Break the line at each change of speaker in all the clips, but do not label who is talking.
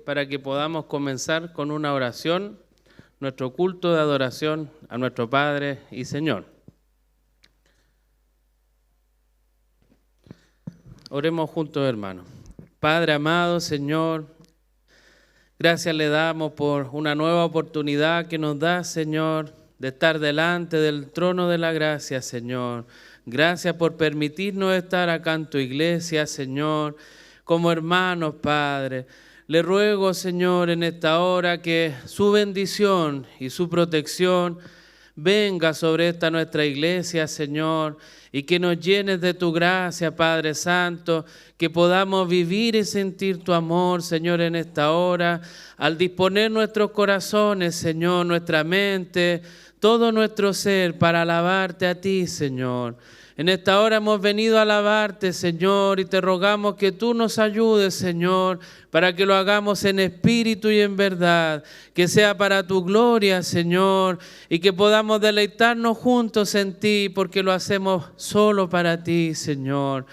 Para que podamos comenzar con una oración, nuestro culto de adoración a nuestro Padre y Señor. Oremos juntos, hermanos. Padre amado, Señor, gracias le damos por una nueva oportunidad que nos da, Señor, de estar delante del trono de la gracia, Señor. Gracias por permitirnos estar acá en tu iglesia, Señor, como hermanos, Padre. Le ruego, Señor, en esta hora que su bendición y su protección venga sobre esta nuestra iglesia, Señor, y que nos llenes de tu gracia, Padre Santo, que podamos vivir y sentir tu amor, Señor, en esta hora, al disponer nuestros corazones, Señor, nuestra mente, todo nuestro ser para alabarte a ti, Señor. En esta hora hemos venido a alabarte, Señor, y te rogamos que tú nos ayudes, Señor, para que lo hagamos en espíritu y en verdad, que sea para tu gloria, Señor, y que podamos deleitarnos juntos en ti, porque lo hacemos solo para ti, Señor.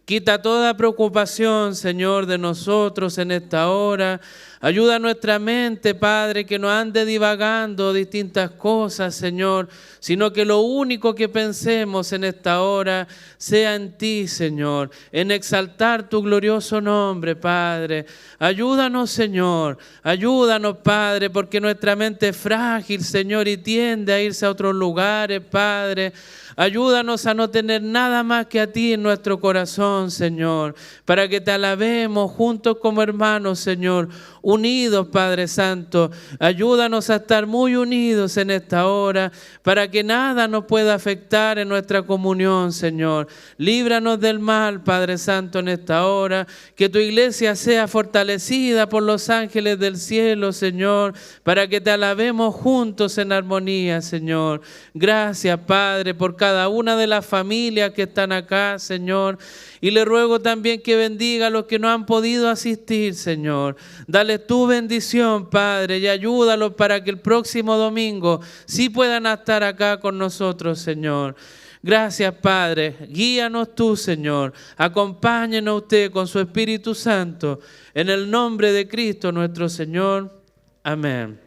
Quita toda preocupación, Señor, de nosotros en esta hora. Ayuda a nuestra mente, Padre, que no ande divagando distintas cosas, Señor, sino que lo único que pensemos en esta hora sea en ti, Señor, en exaltar tu glorioso nombre, Padre. Ayúdanos, Señor, ayúdanos, Padre, porque nuestra mente es frágil, Señor, y tiende a irse a otros lugares, Padre. Ayúdanos a no tener nada más que a ti en nuestro corazón, Señor, para que te alabemos juntos como hermanos, Señor, unidos, Padre Santo. Ayúdanos a estar muy unidos en esta hora, para que nada nos pueda afectar en nuestra comunión, Señor. Líbranos del mal, Padre Santo, en esta hora, que tu iglesia sea fortalecida por los ángeles del cielo, Señor, para que te alabemos juntos en armonía, Señor. Gracias, Padre, por cada una de las familias que están acá, Señor. Y le ruego también que bendiga a los que no han podido asistir, Señor. Dale tu bendición, Padre, y ayúdalos para que el próximo domingo sí puedan estar acá con nosotros, Señor. Gracias, Padre. Guíanos tú, Señor. Acompáñenos usted con su Espíritu Santo. En el nombre de Cristo nuestro Señor. Amén.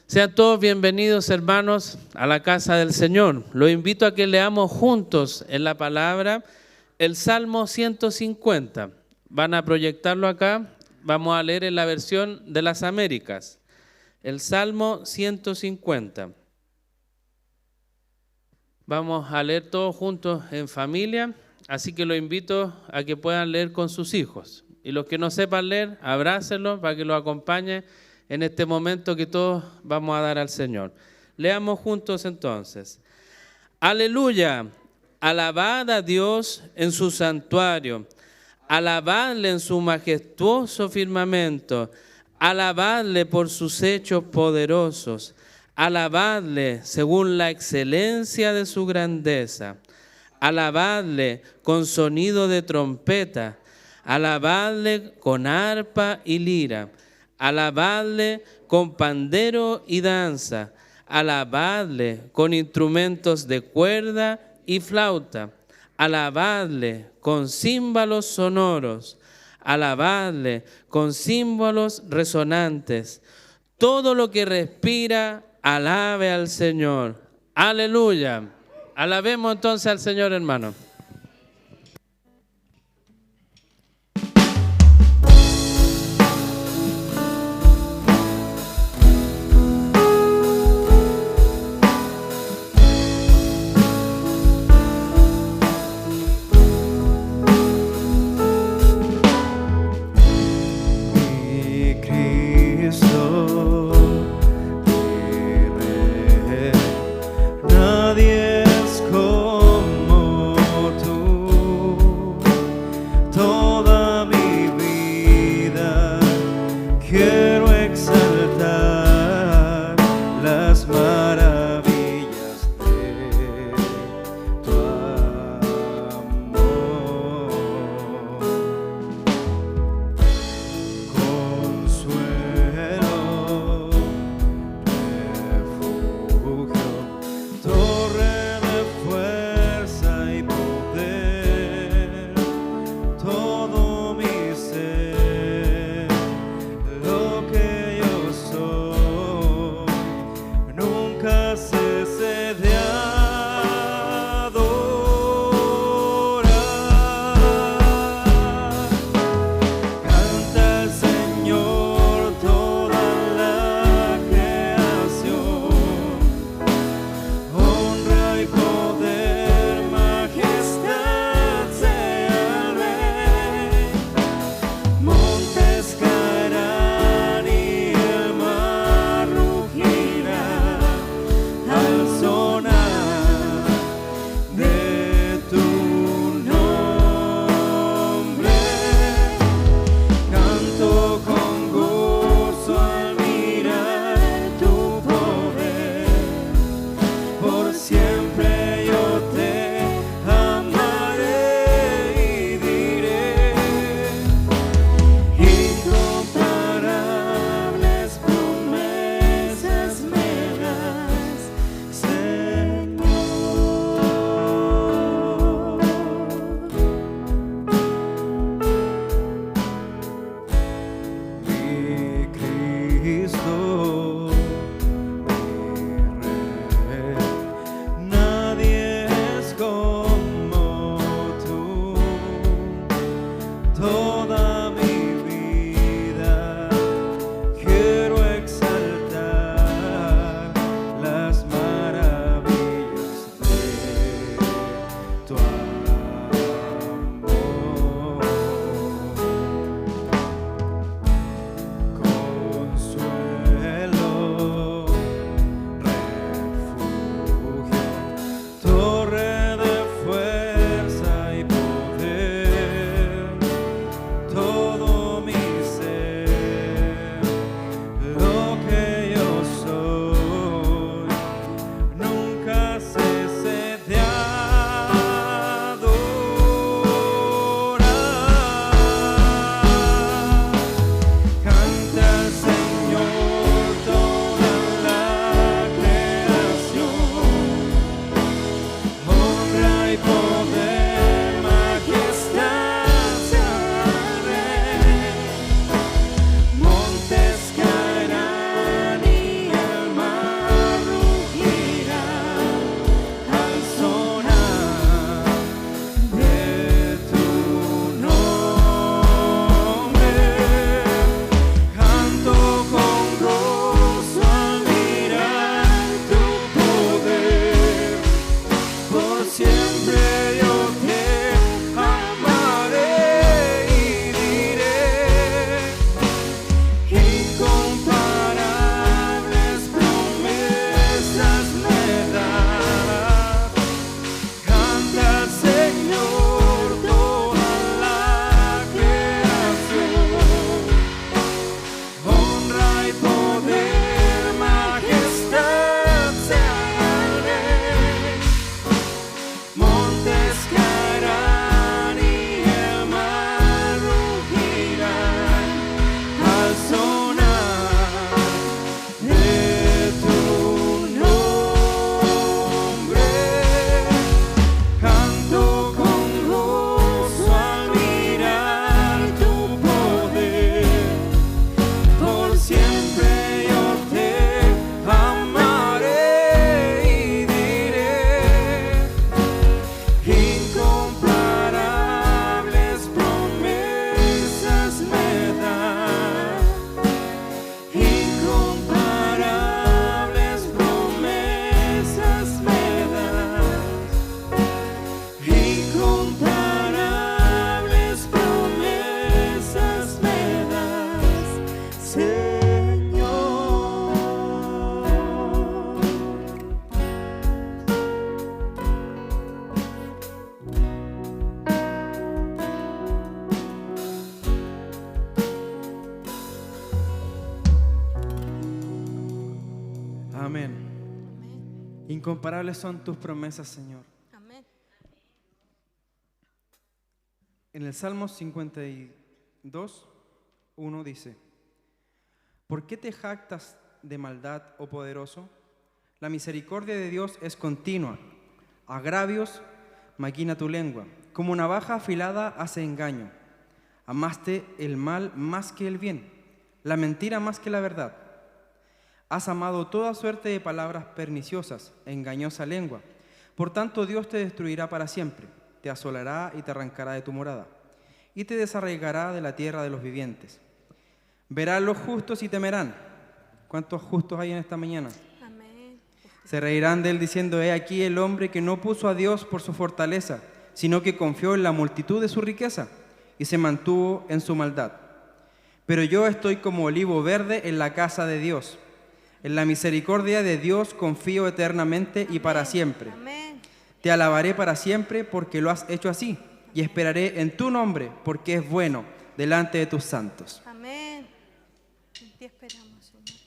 Sean todos bienvenidos, hermanos, a la casa del Señor. Los invito a que leamos juntos en la palabra el Salmo 150. Van a proyectarlo acá. Vamos a leer en la versión de las Américas. El Salmo 150. Vamos a leer todos juntos en familia, así que los invito a que puedan leer con sus hijos. Y los que no sepan leer, abrácenlos para que los acompañe en este momento que todos vamos a dar al Señor. Leamos juntos entonces. Aleluya, alabad a Dios en su santuario, alabadle en su majestuoso firmamento, alabadle por sus hechos poderosos, alabadle según la excelencia de su grandeza, alabadle con sonido de trompeta, alabadle con arpa y lira, alabadle con pandero y danza, alabadle con instrumentos de cuerda y flauta, alabadle con címbalos sonoros, alabadle con címbalos resonantes. Todo lo que respira, alabe al Señor. Aleluya. Alabemos entonces al Señor, hermano.
Nadie es como Amén. Incomparables son tus promesas, Señor.
Amén.
En el Salmo 52, 1 dice: ¿Por qué te jactas de maldad, oh poderoso? La misericordia de Dios es continua. Agravios maquina tu lengua. Como navaja afilada hace engaño. Amaste el mal más que el bien, la mentira más que la verdad. Has amado toda suerte de palabras perniciosas, engañosa lengua. Por tanto, Dios te destruirá para siempre, te asolará y te arrancará de tu morada, y te desarraigará de la tierra de los vivientes. Verán los justos y temerán. ¿Cuántos justos hay en esta mañana?
Amén.
Se reirán de él diciendo: he aquí el hombre que no puso a Dios por su fortaleza, sino que confió en la multitud de su riqueza y se mantuvo en su maldad. Pero yo estoy como olivo verde en la casa de Dios. En la misericordia de Dios confío eternamente y para siempre.
Amén.
Te alabaré para siempre porque lo has hecho así, y esperaré en tu nombre porque es bueno delante de tus santos.
Amén. En ti esperamos, Señor.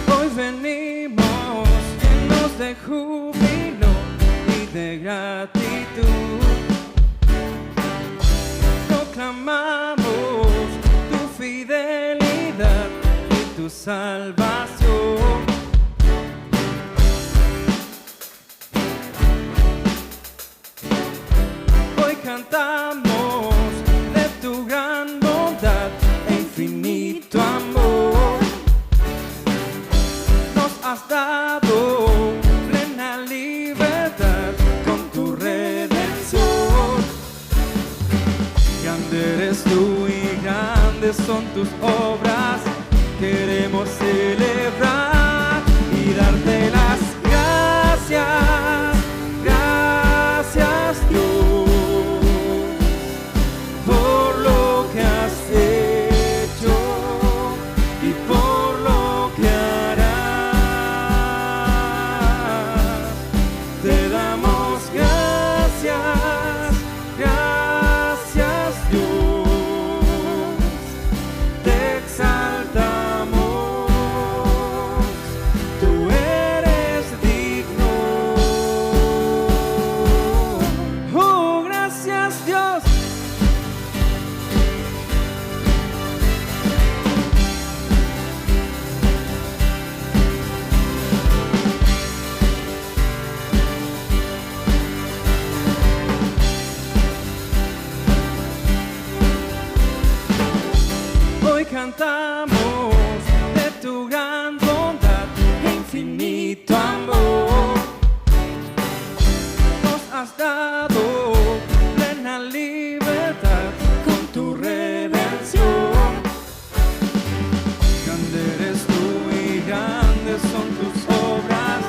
Hoy venimos llenos de júbilo y de gratitud. Proclamamos tu fidelidad y tu salvación. Hoy cantamos de tu gran bondad e infinito amor. Nos has dado plena libertad con tu redención. Grande eres tú y grandes son tus obras. Queremos celebrar y darte las gracias. Gracias, Dios, por lo que has hecho y por lo que harás. Te damos gracias, gracias, Dios. Te exaltamos, tú eres digno. Oh, gracias, Dios. Hoy cantamos de tu gran bondad e infinito amor. Nos has dado plena libertad con tu redención. Grande eres tú y grandes son tus obras.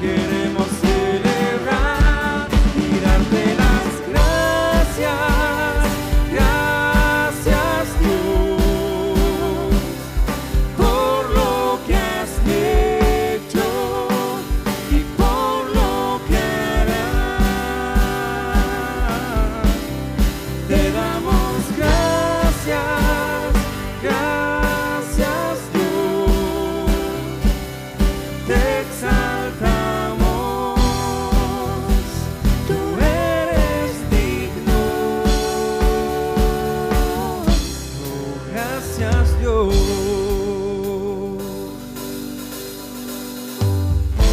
Queremos celebrar y darte las gracias. Gracias, Dios, por lo que has hecho y por lo que harás. Te damos gracias, gracias, Dios. Te exaltamos, tú eres digno. Oh, gracias, Dios.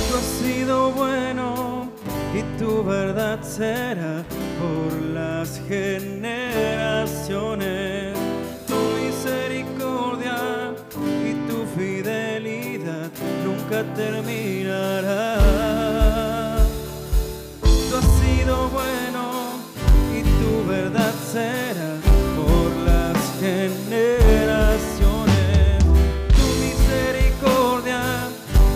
Tú has sido bueno y tu verdad será por las generaciones. Tu misericordia y tu fidelidad nunca terminará. Tú has sido bueno y tu verdad será por las generaciones. Tu misericordia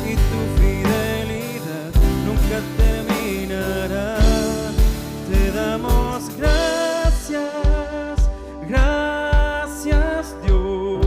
y tu fidelidad nunca terminará. Te damos gracias, gracias, Dios.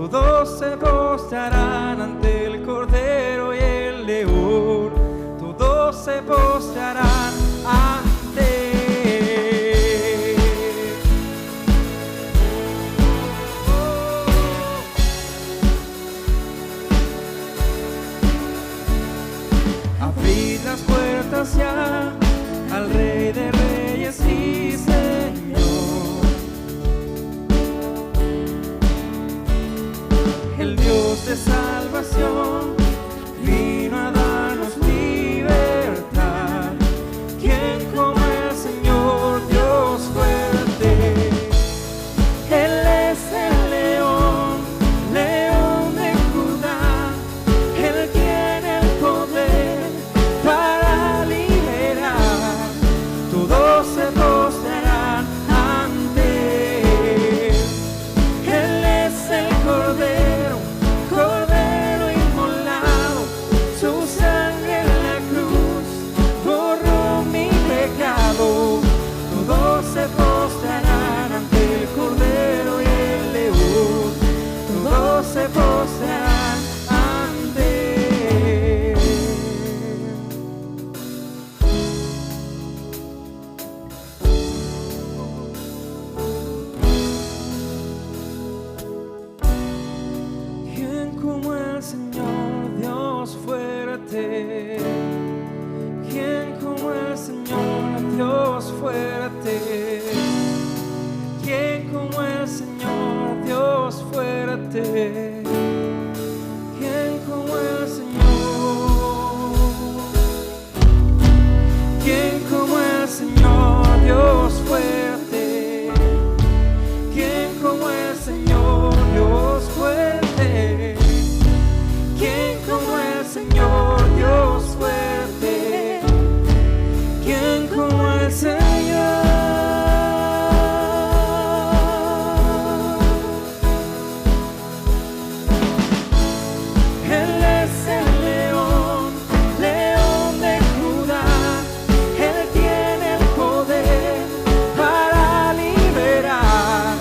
todos se postrarán ante el Cordero y el León, todos se postrarán ante él. Abrid las puertas ya al Rey de Reyes y Señor. El Dios de salvación vino a darnos libertad. ¿Quién como el Señor Dios fuerte? Él es el león, león de Judá. Él tiene el poder para liberar. Todos se postrarán ante él. Él es el Cordero, Cordero inmolado. Su sangre en la cruz borró mi pecado. Todos se postrarán ante el Cordero y el León. Todos se postrarán ante él. ¿Quién como el Señor Dios fuerte? ¿Quién como el Señor Dios fuerte? ¿Quién como el Señor Dios fuerte? ¿Quién como el Señor? ¿Quién como el Señor Dios fuerte? ¿Quién como el Señor Dios fuerte? ¿Quién como el Señor Dios fuerte? ¿Quién como el Señor? Él es el león, león de Judá. Él tiene el poder para liberar.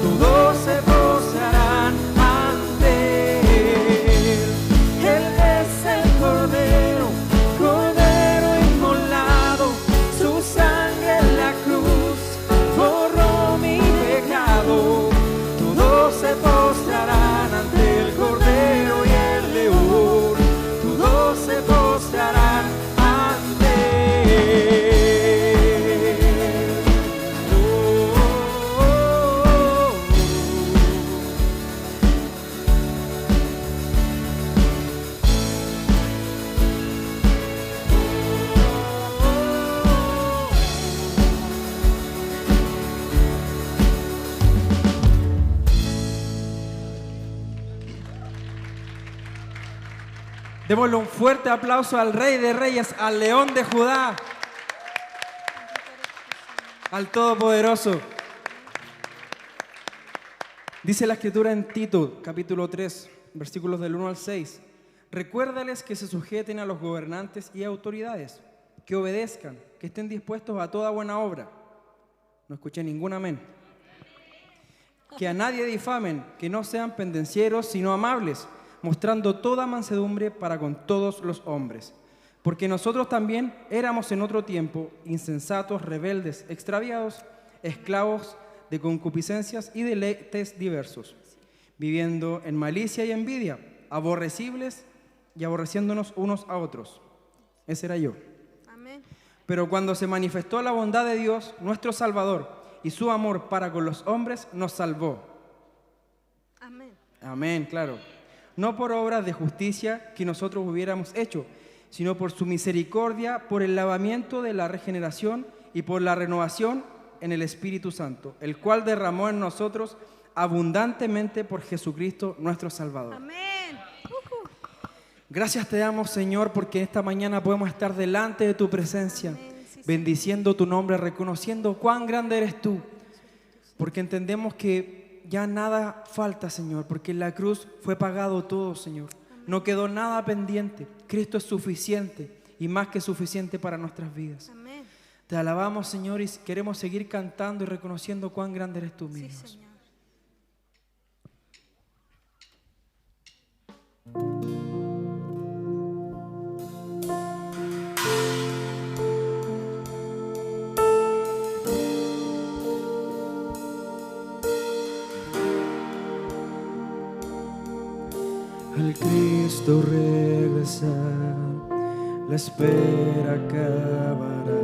Todos se postrarán ante él. Él es el Cordero, Cordero inmolado. Su sangre en la cruz borró mi pecado. Todos se postrarán ante el Cordero y el León. Todos se postrarán ante él. Démosle un fuerte aplauso al Rey de Reyes, al León de Judá, al Todopoderoso. Dice la Escritura en Tito, capítulo 3, versículos del 1 al 6. Recuérdales que se sujeten a los gobernantes y autoridades, que obedezcan, que estén dispuestos a toda buena obra. No escuché ningún amén. Que a nadie difamen, que no sean pendencieros, sino amables, mostrando toda mansedumbre para con todos los hombres. Porque nosotros también éramos en otro tiempo insensatos, rebeldes, extraviados, esclavos de concupiscencias y deleites diversos, viviendo en malicia y envidia, aborrecibles y aborreciéndonos unos a otros. Ese era yo.
Amén.
Pero cuando se manifestó la bondad de Dios, nuestro Salvador, y su amor para con los hombres, nos salvó.
Amén.
Amén, claro. No por obras de justicia que nosotros hubiéramos hecho, sino por su misericordia, por el lavamiento de la regeneración y por la renovación en el Espíritu Santo, el cual derramó en nosotros abundantemente por Jesucristo nuestro Salvador.
Amén.
Gracias te damos, Señor, porque esta mañana podemos estar delante de tu presencia,
Amén. Sí,
bendiciendo tu nombre, reconociendo cuán grande eres tú, porque entendemos que ya nada falta, Señor, porque en la cruz fue pagado todo, Señor. No quedó nada pendiente. Cristo es suficiente y más que suficiente para nuestras vidas.
Amén.
Te alabamos, Señor, y queremos seguir cantando y reconociendo cuán grande eres tú, mi
Sí,
Dios.
Señor.
Al Cristo regresar, la espera acabará.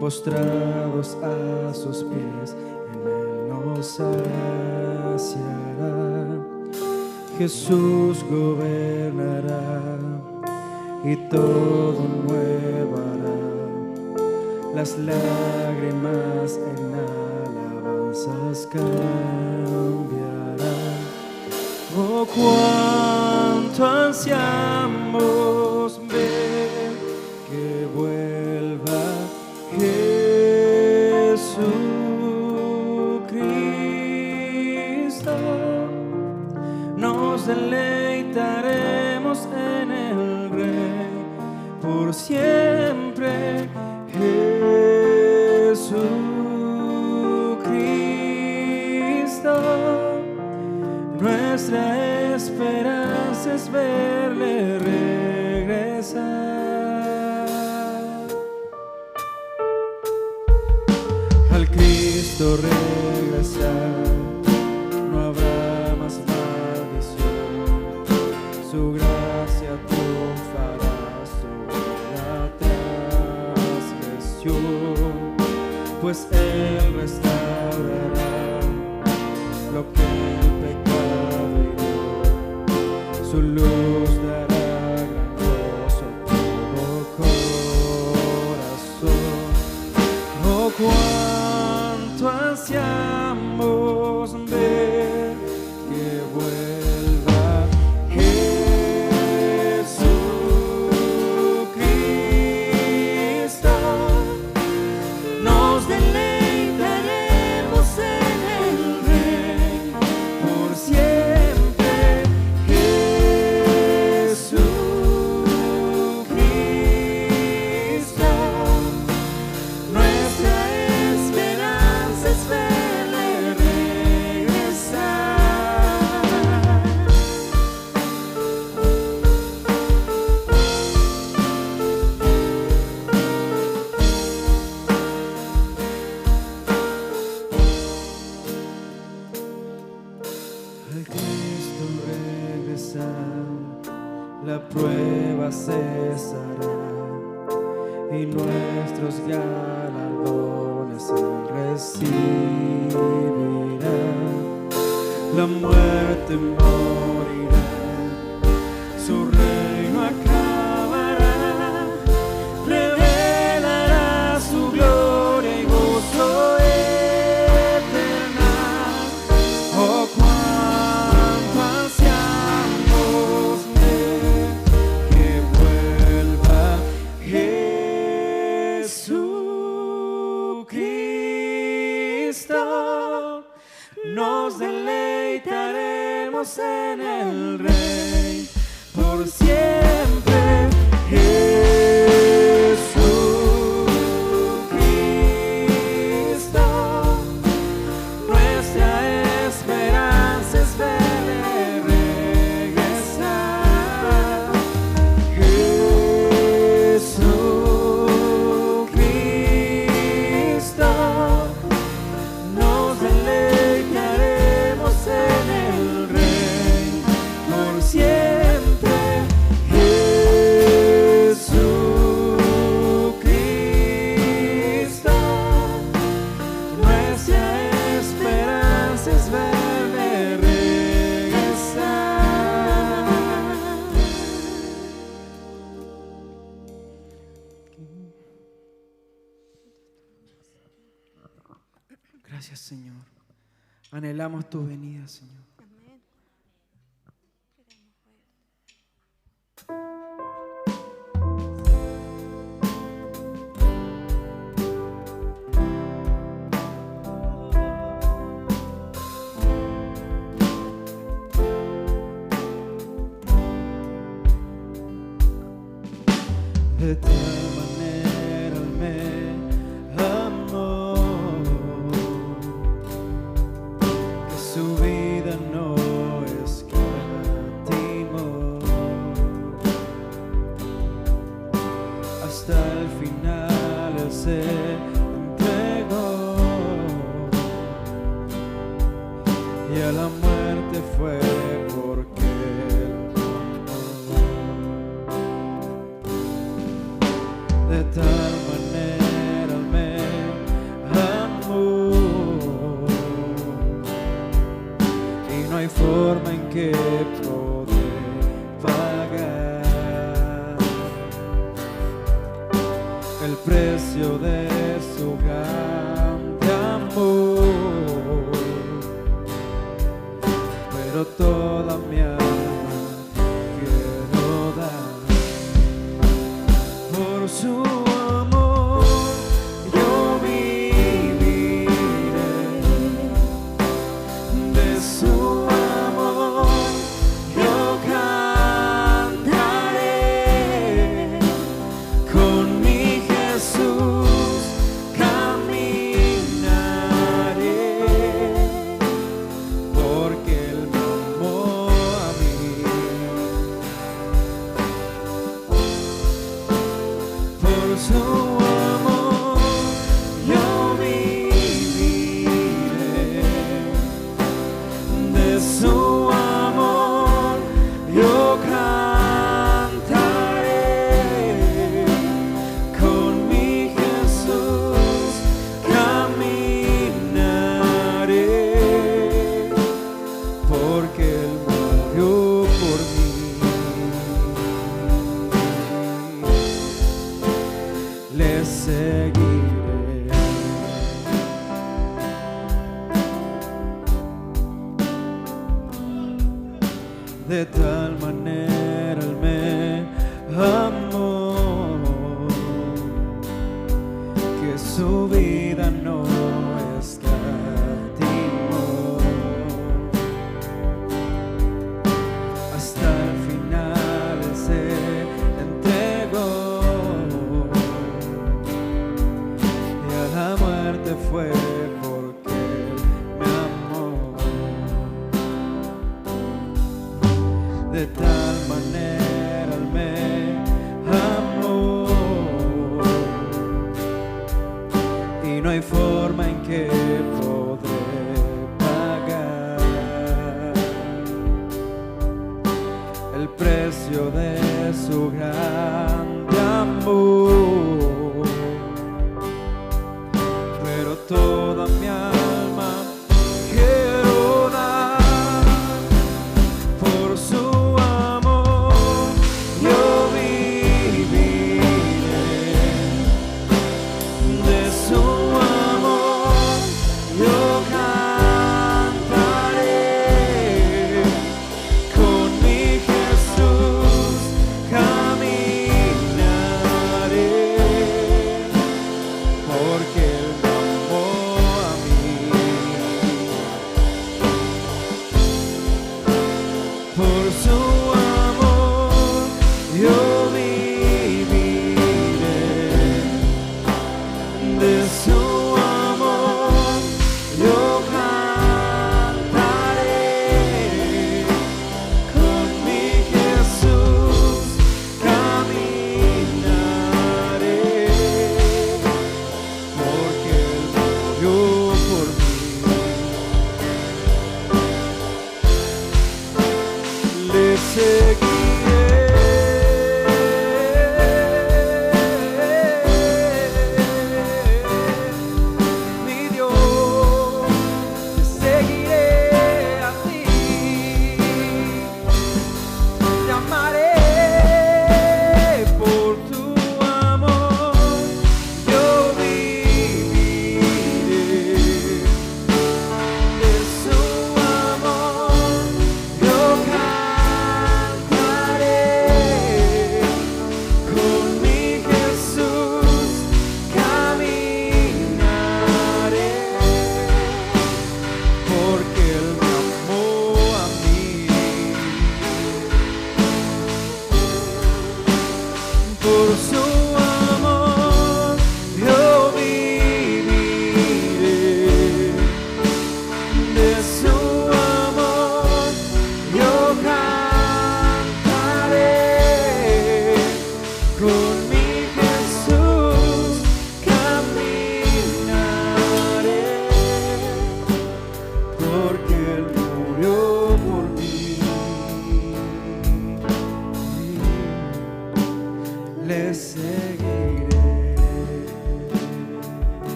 Postrados a sus pies, en Él nos saciará. Jesús gobernará y todo nuevo hará. Las lágrimas en alabanzas cambiarán. Oh, cuánto ansiamos ver que vuelva Jesucristo. Nos deleitaremos en el Rey por siempre. Jesucristo, nuestra esperanza es verle regresar. Al Cristo regresar, no habrá más maldición. Su gracia triunfará sobre la transgresión, pues Él restaurará lo que el pecado hirió. Su luz dará gran gozo a todo corazón. Oh, cuánto ansiamos ver que vuelva Jesucristo. Nos deleitaremos en el Rey por siempre. Jesucristo, nuestra esperanza es verle regresar. Al Cristo regresar, la prueba cesará y nuestros galardones Él recibirá. La muerte morirá, su reino acabará, revelará su gloria y gozo eterna. Oh, cuánto ansiamos ver que vuelva Jesucristo. Nos deleitaremos en el Rey por siempre. Jesucristo, nuestra esperanza es verle regresar. Jesucristo, nos deleitaremos en el Rey por siempre. Jesucristo, nuestra esperanza es verle regresar. Gracias, Señor. Anhelamos tu venida, Señor.
Amén.
De tal manera Él me amó, que su vida no escatimó. Hasta el final Él se entregó, y a la muerte fue porque
de tal manera me amó, y no hay forma en que podré pagar el precio de su grande amor, pero toda mi alma quiero dar por su amor. Yo viviré de su amor, yo cantaré con mi Jesús, caminaré, porque Él me amó a mí. Por su amor yo viviré, de su amor yo cantaré, con mi Jesús caminaré, porque Él murió por mí. Le seguiré. De tal manera Él me amó, que su vida no escatimó, hasta el final Él se entregó, y a la muerte fue porque Él me amó. De tal manera Él me amó, y no hay forma en que podré pagar el precio de su grande amor, pero toda mi alma quiero dar por su amor. Yo viviré de su amor, yo cantaré, con mi Jesús caminaré,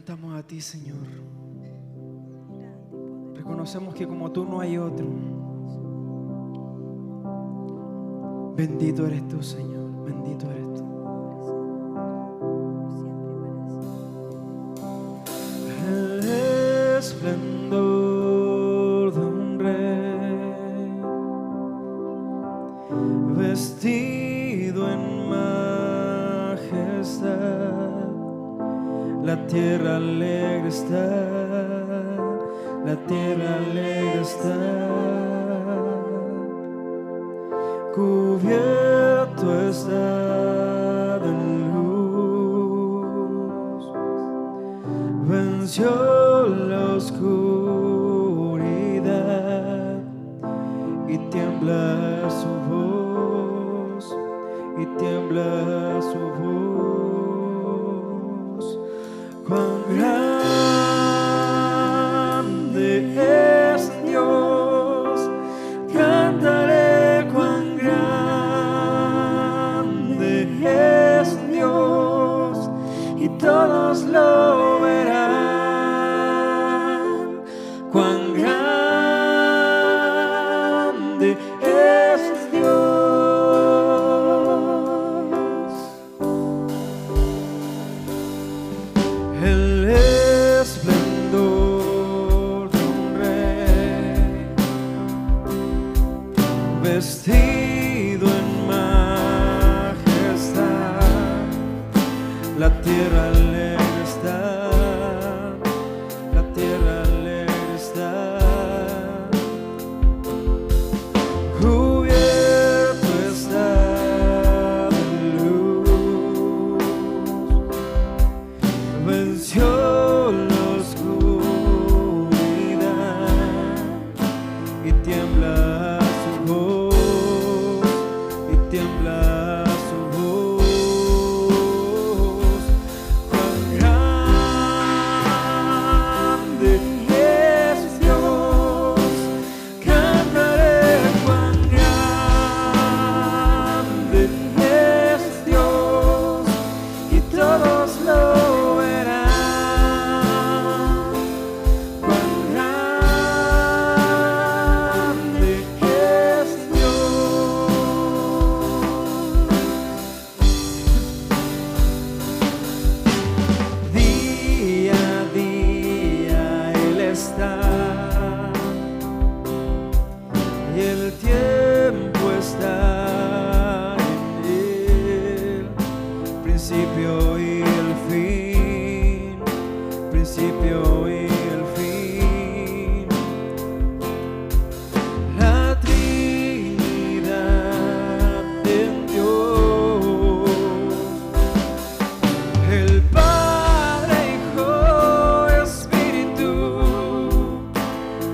levantamos a ti, Señor. Reconocemos que como tú no hay otro. Bendito eres tú, Señor. Bendito eres tú. El esplendor de un rey, vestido en majestad, la tierra alegre está, la tierra alegre está, cubierto está de luz, venció la oscuridad y tiembla su voz, y tiembla su voz. Cuán grande es Dios, cantaré cuán grande es Dios, y todos lo verán. Cuán grande es Dios. El esplendor de un rey, vestido en majestad, la tierra alegre está, la tierra alegre está, cubierto está de luz, venció la oscuridad y tiembla su voz, y tiembla su voz. Cuán grande es Dios, cantaré cuán grande es Dios, y todos lo verán. Cuán grande es Dios. Día a día Él está, y el tiempo está en Él, principio y el fin, principio y el fin. La Trinidad en Dios, el Padre, Hijo, Espíritu,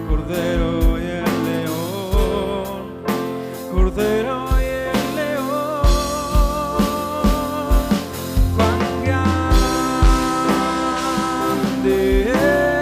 Cordero y el León, Cordero y el León. Cuán grande es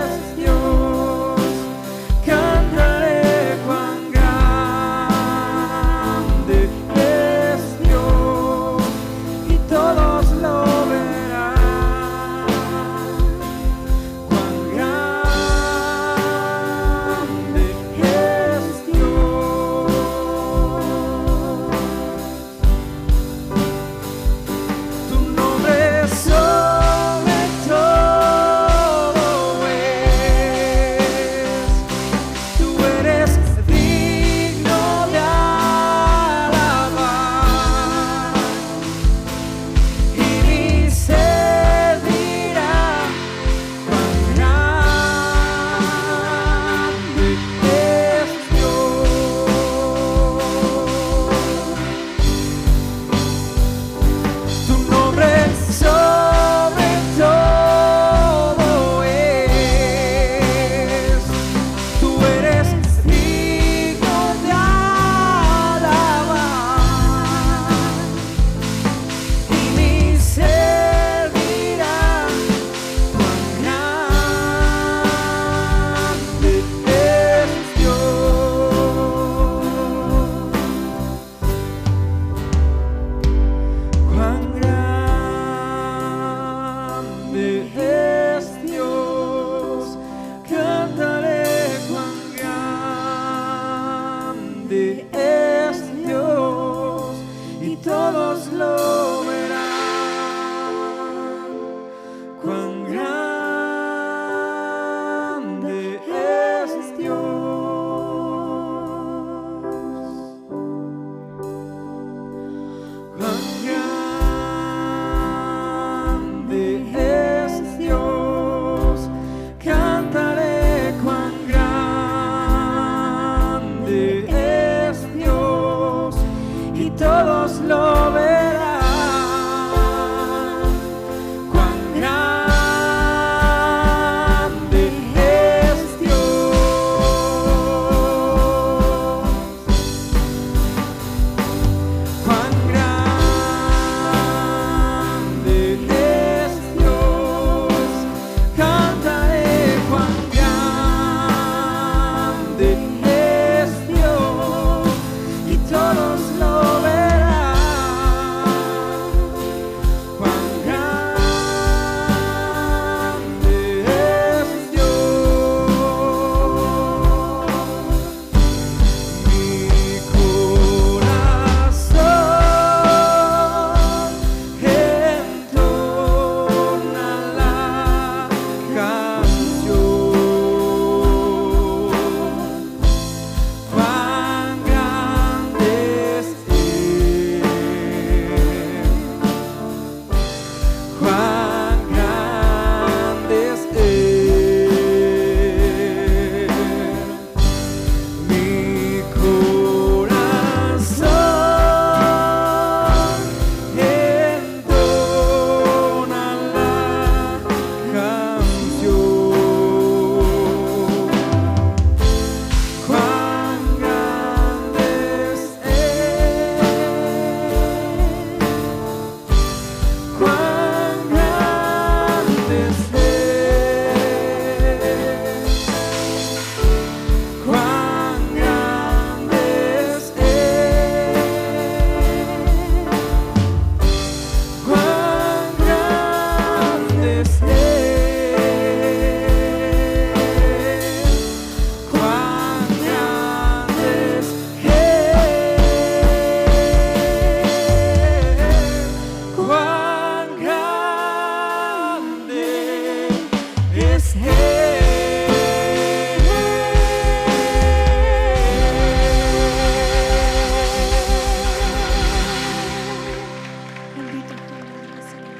Bendito es tu nombre, Señor.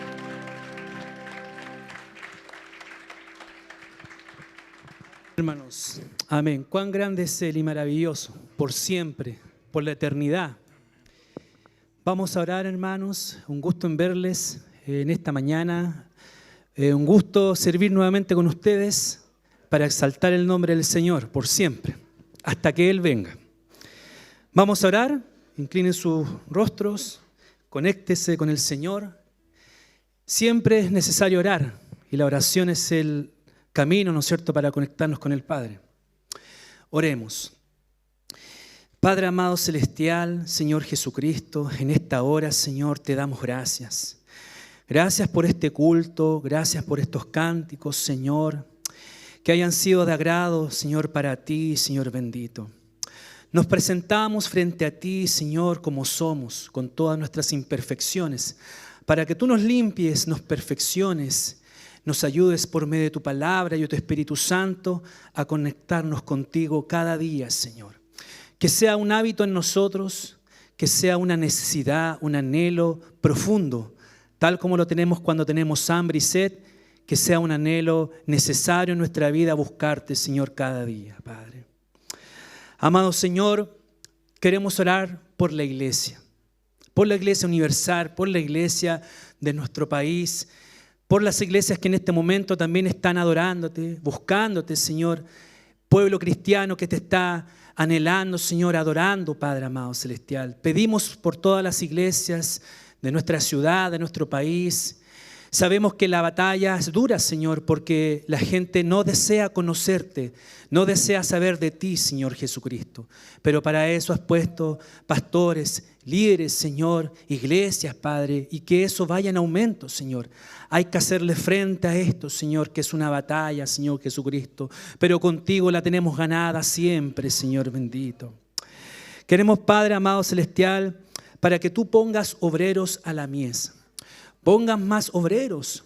Hermanos, amén. Cuán grande es Él y maravilloso, por siempre, por la eternidad. Vamos a orar, hermanos. Un gusto en verles en esta mañana. Un gusto servir nuevamente con ustedes para exaltar el nombre del Señor por siempre, hasta que Él venga. Vamos a orar. Inclinen sus rostros, conéctese con el Señor. Siempre es necesario orar y la oración es el camino, ¿no es cierto?, para conectarnos con el Padre. Oremos. Padre amado celestial, Señor Jesucristo, en esta hora, Señor, te damos gracias. Gracias por este culto, gracias por estos cánticos, Señor, que hayan sido de agrado, Señor, para ti, Señor bendito. Nos presentamos frente a ti, Señor, como somos, con todas nuestras imperfecciones, para que tú nos limpies, nos perfecciones, nos ayudes por medio de tu palabra y de tu Espíritu Santo a conectarnos contigo cada día, Señor. Que sea un hábito en nosotros, que sea una necesidad, un anhelo profundo, tal como lo tenemos cuando tenemos hambre y sed, que sea un anhelo necesario en nuestra vida buscarte, Señor, cada día, Padre. Amado Señor, queremos orar por la iglesia universal, por la iglesia de nuestro país, por las iglesias que en este momento también están adorándote, buscándote, Señor. Pueblo cristiano que te está anhelando, Señor, adorando, Padre amado celestial. Pedimos por todas las iglesias de nuestra ciudad, de nuestro país. Sabemos que la batalla es dura, Señor, porque la gente no desea conocerte, no desea saber de ti, Señor Jesucristo. Pero para eso has puesto pastores, líderes, Señor, iglesias, Padre, y que eso vaya en aumento, Señor. Hay que hacerle frente a esto, Señor, que es una batalla, Señor Jesucristo. Pero contigo la tenemos ganada siempre, Señor bendito. Queremos, Padre amado celestial, para que tú pongas obreros a la mies. Pongas más obreros,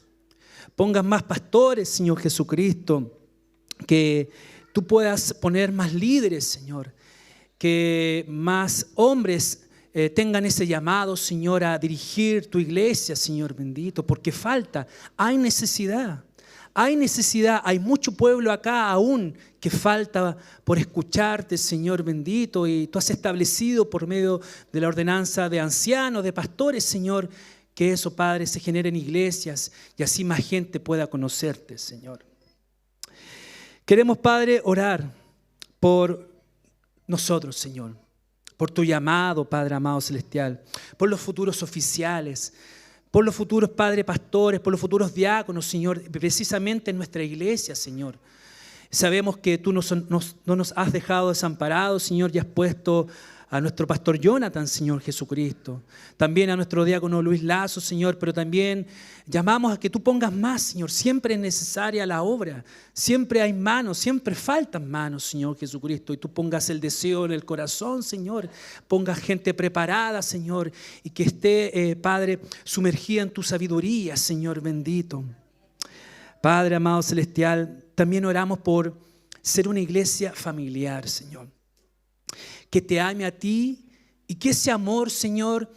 pongas más pastores, Señor Jesucristo, que tú puedas poner más líderes, Señor, que más hombres tengan ese llamado, Señor, a dirigir tu iglesia, Señor bendito, porque falta, hay necesidad, hay mucho pueblo acá aún que falta por escucharte, Señor bendito, y tú has establecido por medio de la ordenanza de ancianos, de pastores, Señor, que eso, Padre, se genere en iglesias y así más gente pueda conocerte, Señor. Queremos, Padre, orar por nosotros, Señor, por tu llamado, Padre amado celestial, por los futuros oficiales, por los futuros, Padre, pastores, por los futuros diáconos, Señor, precisamente en nuestra iglesia, Señor. Sabemos que tú no nos has dejado desamparados, Señor, y has puesto a nuestro pastor Jonathan, Señor Jesucristo, también a nuestro diácono Luis Lazo, Señor, pero también llamamos a que tú pongas más, Señor. Siempre es necesaria la obra, siempre hay manos, siempre faltan manos, Señor Jesucristo, y tú pongas el deseo en el corazón, Señor, pongas gente preparada, Señor, y que esté, Padre, sumergida en tu sabiduría, Señor bendito. Padre amado celestial, también oramos por ser una iglesia familiar, Señor, que te ame a ti y que ese amor, Señor,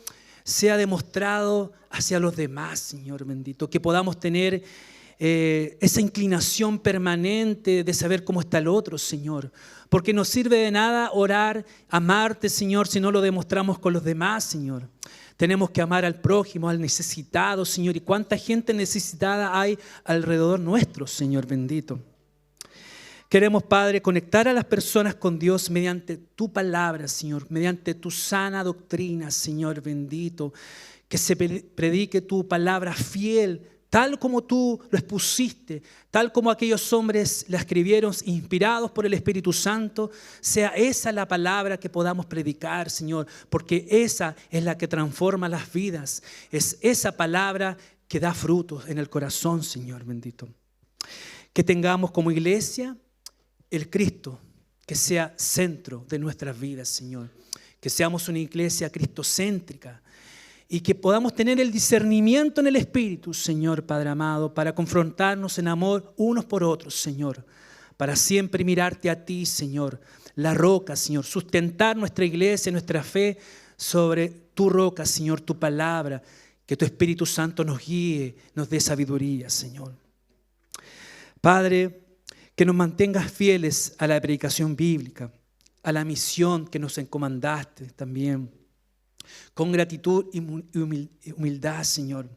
sea demostrado hacia los demás, Señor bendito. Que podamos tener esa inclinación permanente de saber cómo está el otro, Señor. Porque no sirve de nada orar, amarte, Señor, si no lo demostramos con los demás, Señor. Tenemos que amar al prójimo, al necesitado, Señor. ¿Y cuánta gente necesitada hay alrededor nuestro, Señor bendito? Queremos, Padre, conectar a las personas con Dios mediante tu palabra, Señor, mediante tu sana doctrina, Señor bendito, que se predique tu palabra fiel, tal como tú lo expusiste, tal como aquellos hombres la escribieron inspirados por el Espíritu Santo, sea esa la palabra que podamos predicar, Señor, porque esa es la que transforma las vidas, es esa palabra que da frutos en el corazón, Señor bendito. Que tengamos como iglesia el Cristo, que sea centro de nuestras vidas, Señor. Que seamos una iglesia cristocéntrica y que podamos tener el discernimiento en el Espíritu, Señor Padre amado, para confrontarnos en amor unos por otros, Señor, para siempre mirarte a ti, Señor, la roca, Señor, sustentar nuestra iglesia, nuestra fe sobre tu roca, Señor, tu palabra, que tu Espíritu Santo nos guíe, nos dé sabiduría, Señor. Padre, que nos mantengas fieles a la predicación bíblica, a la misión que nos encomendaste también, con gratitud y humildad, Señor.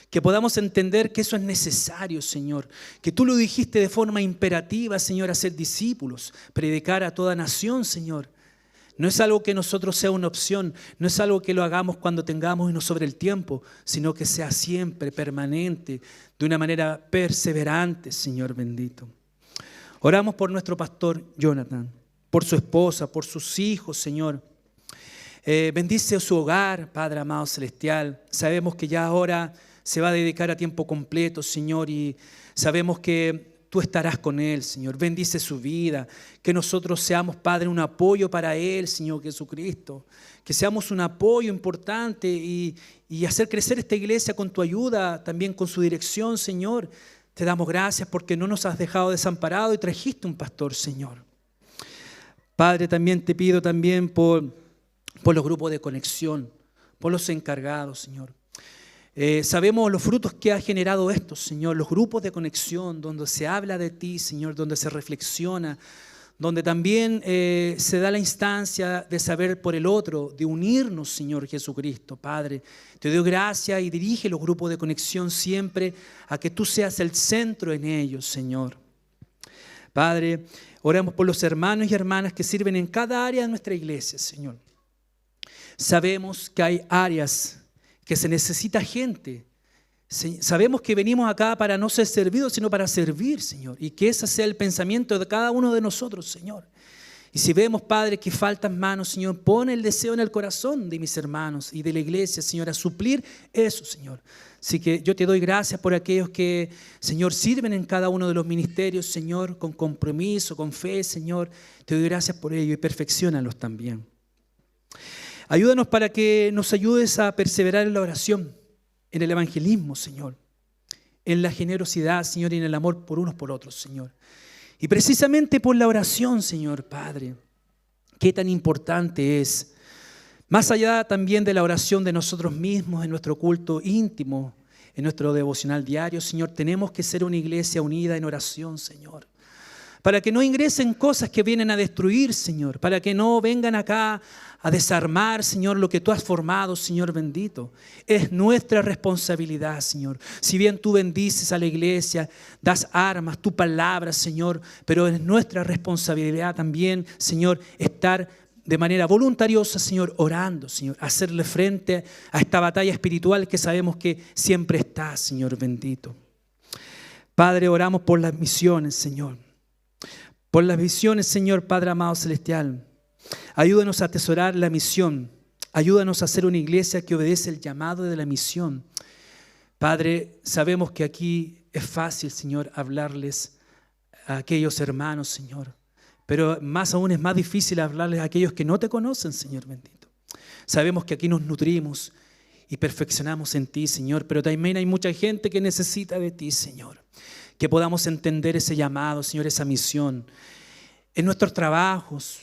Que podamos entender que eso es necesario, Señor. Que tú lo dijiste de forma imperativa, Señor, a ser discípulos, predicar a toda nación, Señor. No es algo que nosotros sea una opción, no es algo que lo hagamos cuando tengamos y no sobre el tiempo, sino que sea siempre, permanente, de una manera perseverante, Señor bendito. Oramos por nuestro pastor Jonathan, por su esposa, por sus hijos, Señor. Bendice su hogar, Padre amado celestial. Sabemos que ya ahora se va a dedicar a tiempo completo, Señor, y sabemos que tú estarás con él, Señor. Bendice su vida, que nosotros seamos, Padre, un apoyo para él, Señor Jesucristo. Que seamos un apoyo importante y hacer crecer esta iglesia con tu ayuda, también con su dirección, Señor. Te damos gracias porque no nos has dejado desamparados y trajiste un pastor, Señor. Padre, también te pido también por los grupos de conexión, por los encargados, Señor. Sabemos los frutos que ha generado esto, Señor, los grupos de conexión donde se habla de ti, Señor, donde se reflexiona, donde también se da la instancia de saber por el otro, de unirnos, Señor Jesucristo. Padre, te doy gracias y dirige los grupos de conexión siempre a que tú seas el centro en ellos, Señor. Padre, oramos por los hermanos y hermanas que sirven en cada área de nuestra iglesia, Señor. Sabemos que hay áreas que se necesita gente. Sabemos que venimos acá para no ser servidos, sino para servir, Señor. Y que ese sea el pensamiento de cada uno de nosotros, Señor. Y si vemos, Padre, que faltan manos, Señor, pon el deseo en el corazón de mis hermanos y de la iglesia, Señor, a suplir eso, Señor. Así que yo te doy gracias por aquellos que, Señor, sirven en cada uno de los ministerios, Señor, con compromiso, con fe, Señor. Te doy gracias por ello y perfecciónalos también. Ayúdanos para que nos ayudes a perseverar en la oración, en el evangelismo, Señor, en la generosidad, Señor, y en el amor por unos por otros, Señor. Y precisamente por la oración, Señor Padre, qué tan importante es, más allá también de la oración de nosotros mismos, en nuestro culto íntimo, en nuestro devocional diario, Señor, tenemos que ser una iglesia unida en oración, Señor. Para que no ingresen cosas que vienen a destruir, Señor. Para que no vengan acá a desarmar, Señor, lo que tú has formado, Señor bendito. Es nuestra responsabilidad, Señor. Si bien tú bendices a la iglesia, das armas, tu palabra, Señor, pero es nuestra responsabilidad también, Señor, estar de manera voluntariosa, Señor, orando, Señor. Hacerle frente a esta batalla espiritual que sabemos que siempre está, Señor bendito. Padre, oramos por las misiones, Señor. Por las visiones, Señor Padre amado celestial. Ayúdanos a atesorar la misión. Ayúdanos a ser una iglesia que obedece el llamado de la misión. Padre, sabemos que aquí es fácil, Señor, hablarles a aquellos hermanos, Señor. Pero más aún es más difícil hablarles a aquellos que no te conocen, Señor bendito. Sabemos que aquí nos nutrimos y perfeccionamos en ti, Señor. Pero también hay mucha gente que necesita de ti, Señor. Que podamos entender ese llamado, Señor, esa misión. En nuestros trabajos,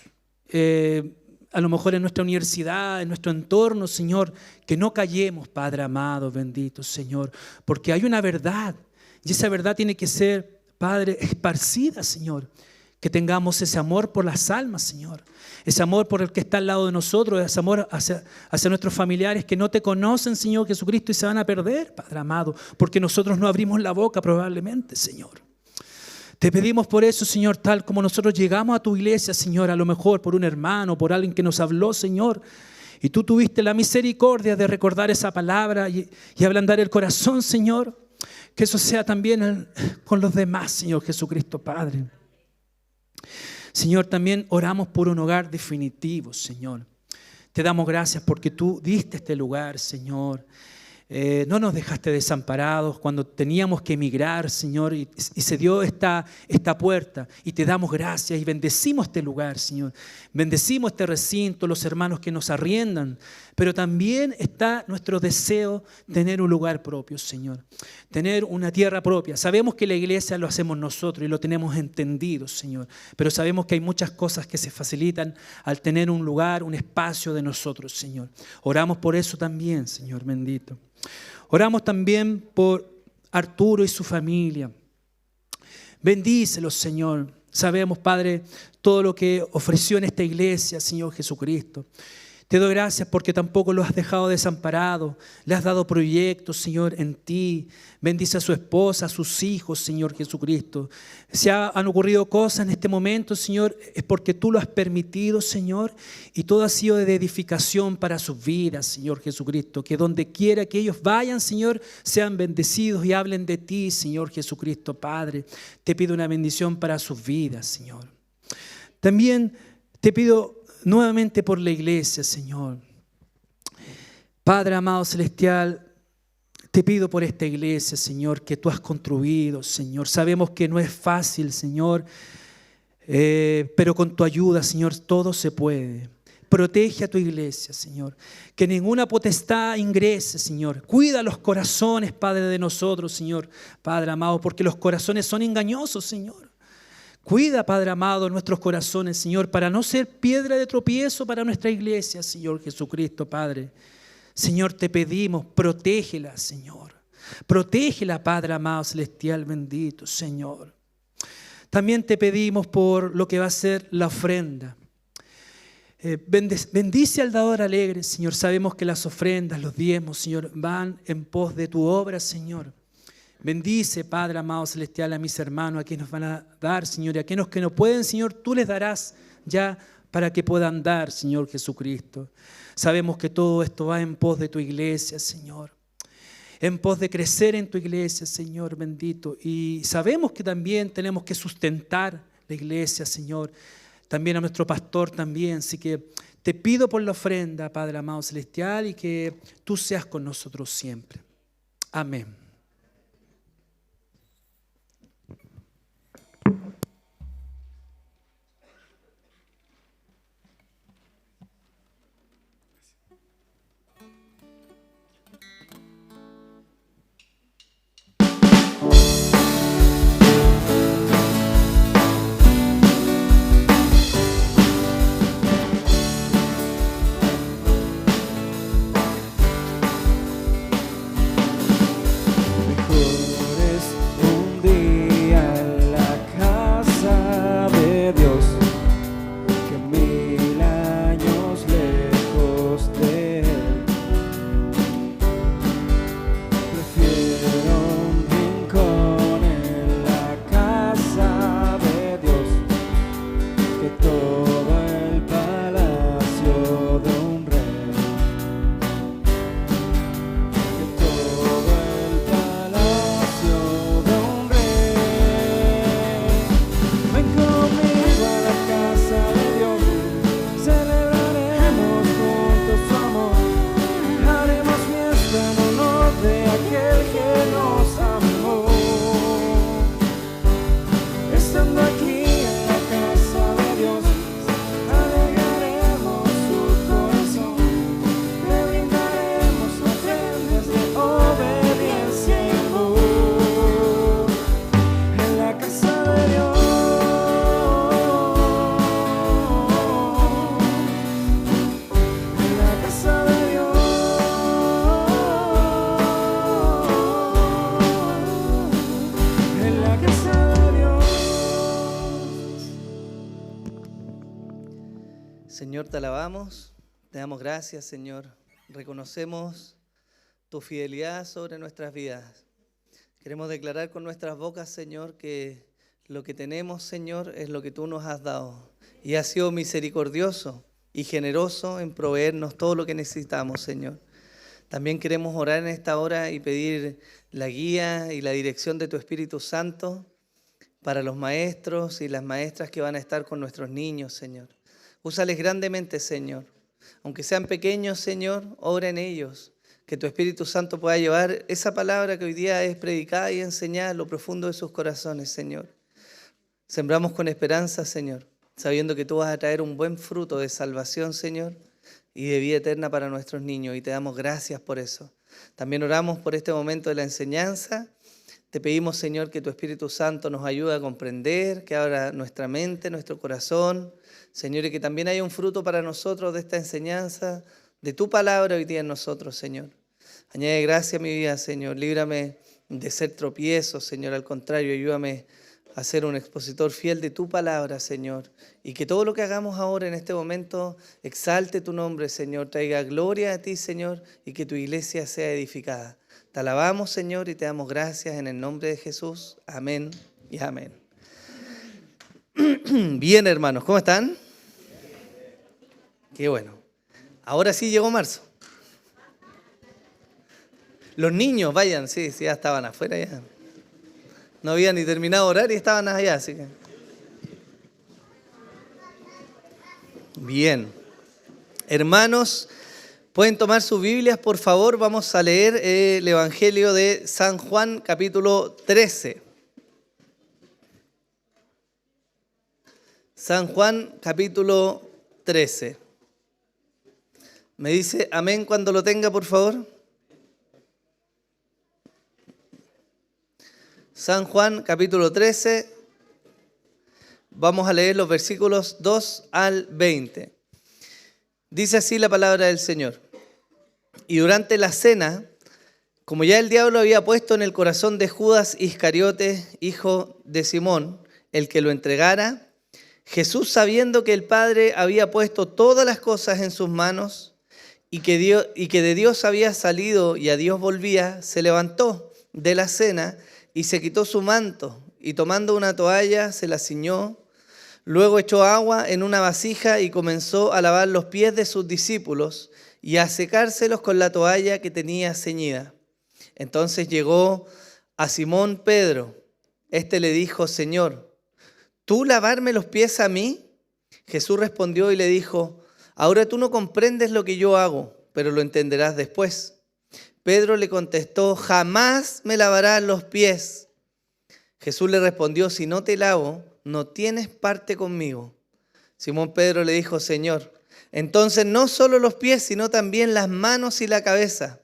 a lo mejor en nuestra universidad, en nuestro entorno, Señor, que no callemos, Padre amado, bendito, Señor, porque hay una verdad y esa verdad tiene que ser, Padre, esparcida, Señor. Que tengamos ese amor por las almas, Señor. Ese amor por el que está al lado de nosotros, ese amor hacia nuestros familiares que no te conocen, Señor Jesucristo, y se van a perder, Padre amado, porque nosotros no abrimos la boca probablemente, Señor. Te pedimos por eso, Señor, tal como nosotros llegamos a tu iglesia, Señor, a lo mejor por un hermano, por alguien que nos habló, Señor, y tú tuviste la misericordia de recordar esa palabra y ablandar el corazón, Señor, que eso sea también con los demás, Señor Jesucristo, Padre. Señor, también oramos por un hogar definitivo, Señor. Te damos gracias porque tú diste este lugar, Señor. No nos dejaste desamparados cuando teníamos que emigrar, Señor, y se dio esta puerta. Y te damos gracias y bendecimos este lugar, Señor. Bendecimos este recinto, los hermanos que nos arriendan. Pero también está nuestro deseo tener un lugar propio, Señor. Tener una tierra propia. Sabemos que la iglesia lo hacemos nosotros y lo tenemos entendido, Señor. Pero sabemos que hay muchas cosas que se facilitan al tener un lugar, un espacio de nosotros, Señor. Oramos por eso también, Señor bendito. Oramos también por Arturo y su familia. Bendícelos, Señor. Sabemos, Padre, todo lo que ofreció en esta iglesia, Señor Jesucristo. Te doy gracias porque tampoco los has dejado desamparados. Le has dado proyectos, Señor, en ti. Bendice a su esposa, a sus hijos, Señor Jesucristo. Si han ocurrido cosas en este momento, Señor, es porque tú lo has permitido, Señor. Y todo ha sido de edificación para sus vidas, Señor Jesucristo. Que donde quiera que ellos vayan, Señor, sean bendecidos y hablen de ti, Señor Jesucristo, Padre. Te pido una bendición para sus vidas, Señor. También te pido nuevamente por la iglesia, Señor. Padre amado celestial, te pido por esta iglesia, Señor, que tú has construido, Señor. Sabemos que no es fácil, Señor, pero con tu ayuda, Señor, todo se puede. Protege a tu iglesia, Señor. Que ninguna potestad ingrese, Señor. Cuida los corazones, Padre, de nosotros, Señor. Padre amado, porque los corazones son engañosos, Señor. Cuida, Padre amado, nuestros corazones, Señor, para no ser piedra de tropiezo para nuestra iglesia, Señor Jesucristo, Padre. Señor, te pedimos, protégela, Señor. Protégela, Padre amado, celestial, bendito, Señor. También te pedimos por lo que va a ser la ofrenda. Bendice al dador alegre, Señor. Sabemos que las ofrendas, los diezmos, Señor, van en pos de tu obra, Señor. Bendice, Padre amado celestial, a mis hermanos, a quienes nos van a dar, Señor, y a aquellos que no pueden, Señor, tú les darás ya para que puedan dar, Señor Jesucristo. Sabemos que todo esto va en pos de tu iglesia, Señor. En pos de crecer en tu iglesia, Señor bendito. Y sabemos que también tenemos que sustentar la iglesia, Señor. También a nuestro pastor también. Así que te pido por la ofrenda, Padre amado celestial, y que tú seas con nosotros siempre. Amén.
Señor, te alabamos, te damos gracias, Señor. Reconocemos tu fidelidad sobre nuestras vidas. Queremos declarar con nuestras bocas, Señor, que lo que tenemos, Señor, es lo que tú nos has dado. Y has sido misericordioso y generoso en proveernos todo lo que necesitamos, Señor. También queremos orar en esta hora y pedir la guía y la dirección de tu Espíritu Santo para los maestros y las maestras que van a estar con nuestros niños, Señor. Úsales grandemente, Señor. Aunque sean pequeños, Señor, obra en ellos. Que tu Espíritu Santo pueda llevar esa palabra que hoy día es predicada y enseñada a lo profundo de sus corazones, Señor. Sembramos con esperanza, Señor, sabiendo que tú vas a traer un buen fruto de salvación, Señor, y de vida eterna para nuestros niños, y te damos gracias por eso. También oramos por este momento de la enseñanza. Te pedimos, Señor, que tu Espíritu Santo nos ayude a comprender, que abra nuestra mente, nuestro corazón, Señor, y que también haya un fruto para nosotros de esta enseñanza, de tu palabra hoy día en nosotros, Señor. Añade gracia a mi vida, Señor. Líbrame de ser tropiezo, Señor. Al contrario, ayúdame a ser un expositor fiel de tu palabra, Señor. Y que todo lo que hagamos ahora en este momento exalte tu nombre, Señor. Traiga gloria a ti, Señor, y que tu iglesia sea edificada. Te alabamos, Señor, y te damos gracias en el nombre de Jesús. Amén y amén. Bien, hermanos, ¿cómo están? Qué bueno. Ahora sí llegó marzo. Los niños, vayan, sí, ya estaban afuera ya. No habían ni terminado de orar y estaban allá, así que... Bien. Hermanos, pueden tomar sus Biblias, por favor. Vamos a leer el Evangelio de San Juan, capítulo 13. San Juan, capítulo 13. ¿Me dice amén cuando lo tenga, por favor? San Juan, capítulo 13. Vamos a leer los versículos 2 al 20. Dice así la palabra del Señor. Y durante la cena, como ya el diablo había puesto en el corazón de Judas Iscariote, hijo de Simón, el que lo entregara, Jesús, sabiendo que el Padre había puesto todas las cosas en sus manos y que de Dios había salido y a Dios volvía, se levantó de la cena y se quitó su manto y tomando una toalla se la ciñó. Luego echó agua en una vasija y comenzó a lavar los pies de sus discípulos y a secárselos con la toalla que tenía ceñida. Entonces llegó a Simón Pedro. Este le dijo: Señor, ¿tú lavarme los pies a mí? Jesús respondió y le dijo: ahora tú no comprendes lo que yo hago, pero lo entenderás después. Pedro le contestó: jamás me lavarás los pies. Jesús le respondió: si no te lavo, no tienes parte conmigo. Simón Pedro le dijo: Señor, entonces no solo los pies, sino también las manos y la cabeza.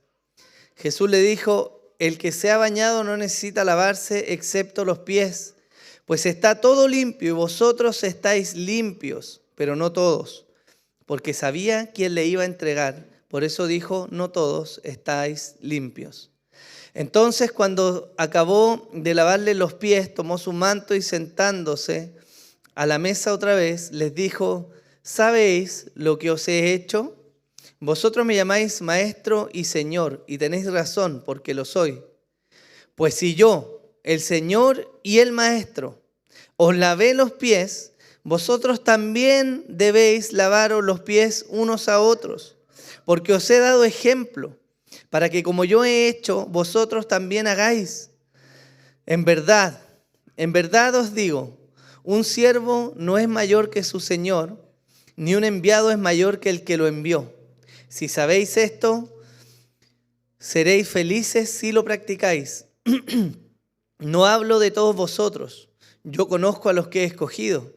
Jesús le dijo: el que se ha bañado no necesita lavarse excepto los pies, pues está todo limpio y vosotros estáis limpios, pero no todos, porque sabía quién le iba a entregar. Por eso dijo: no todos estáis limpios. Entonces, cuando acabó de lavarle los pies, tomó su manto y sentándose a la mesa otra vez, les dijo: ¿sabéis lo que os he hecho? Vosotros me llamáis maestro y señor, y tenéis razón, porque lo soy. Pues si yo, el Señor y el maestro, os lavé los pies, vosotros también debéis lavaros los pies unos a otros, porque os he dado ejemplo, para que como yo he hecho, vosotros también hagáis. En verdad os digo, un siervo no es mayor que su Señor, ni un enviado es mayor que el que lo envió. Si sabéis esto, seréis felices si lo practicáis. No hablo de todos vosotros, yo conozco a los que he escogido,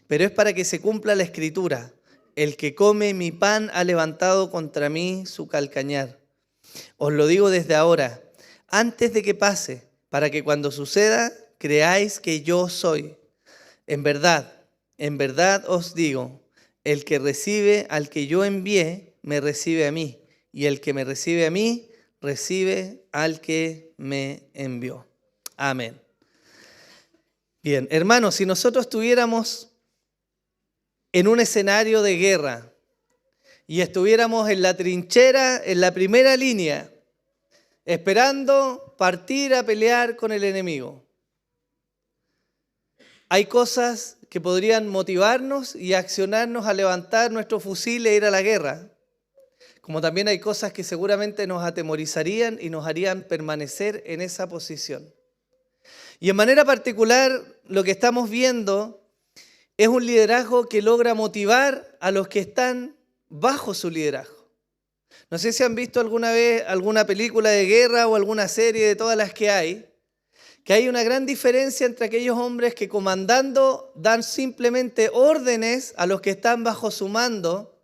pero es para que se cumpla la Escritura. El que come mi pan ha levantado contra mí su calcañar. Os lo digo desde ahora, antes de que pase, para que cuando suceda, creáis que yo soy. En verdad os digo, el que recibe al que yo envié, me recibe a mí, y el que me recibe a mí, recibe al que me envió. Amén. Bien, hermanos, si nosotros estuviéramos en un escenario de guerra y estuviéramos en la trinchera, en la primera línea, esperando partir a pelear con el enemigo, hay cosas que podrían motivarnos y accionarnos a levantar nuestro fusil e ir a la guerra, como también hay cosas que seguramente nos atemorizarían y nos harían permanecer en esa posición. Y en manera particular, lo que estamos viendo es un liderazgo que logra motivar a los que están bajo su liderazgo. No sé si han visto alguna vez alguna película de guerra o alguna serie de todas las que hay una gran diferencia entre aquellos hombres que comandando dan simplemente órdenes a los que están bajo su mando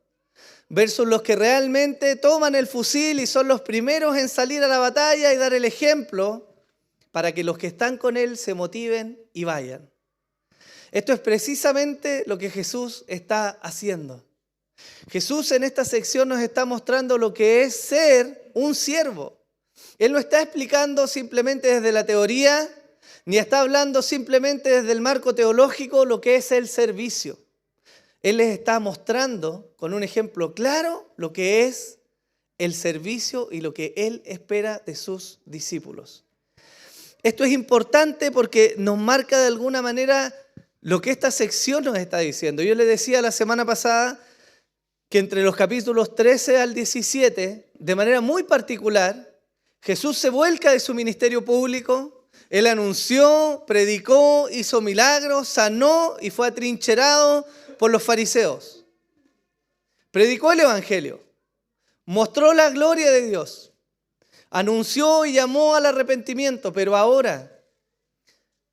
versus los que realmente toman el fusil y son los primeros en salir a la batalla y dar el ejemplo para que los que están con él se motiven y vayan. Esto es precisamente lo que Jesús está haciendo. Jesús en esta sección nos está mostrando lo que es ser un siervo. Él no está explicando simplemente desde la teoría, ni está hablando simplemente desde el marco teológico lo que es el servicio. Él les está mostrando con un ejemplo claro lo que es el servicio y lo que Él espera de sus discípulos. Esto es importante porque nos marca de alguna manera lo que esta sección nos está diciendo. Yo les decía la semana pasada que entre los capítulos 13 al 17, de manera muy particular, Jesús se vuelca de su ministerio público. Él anunció, predicó, hizo milagros, sanó y fue atrincherado por los fariseos. Predicó el evangelio, mostró la gloria de Dios, anunció y llamó al arrepentimiento, pero ahora,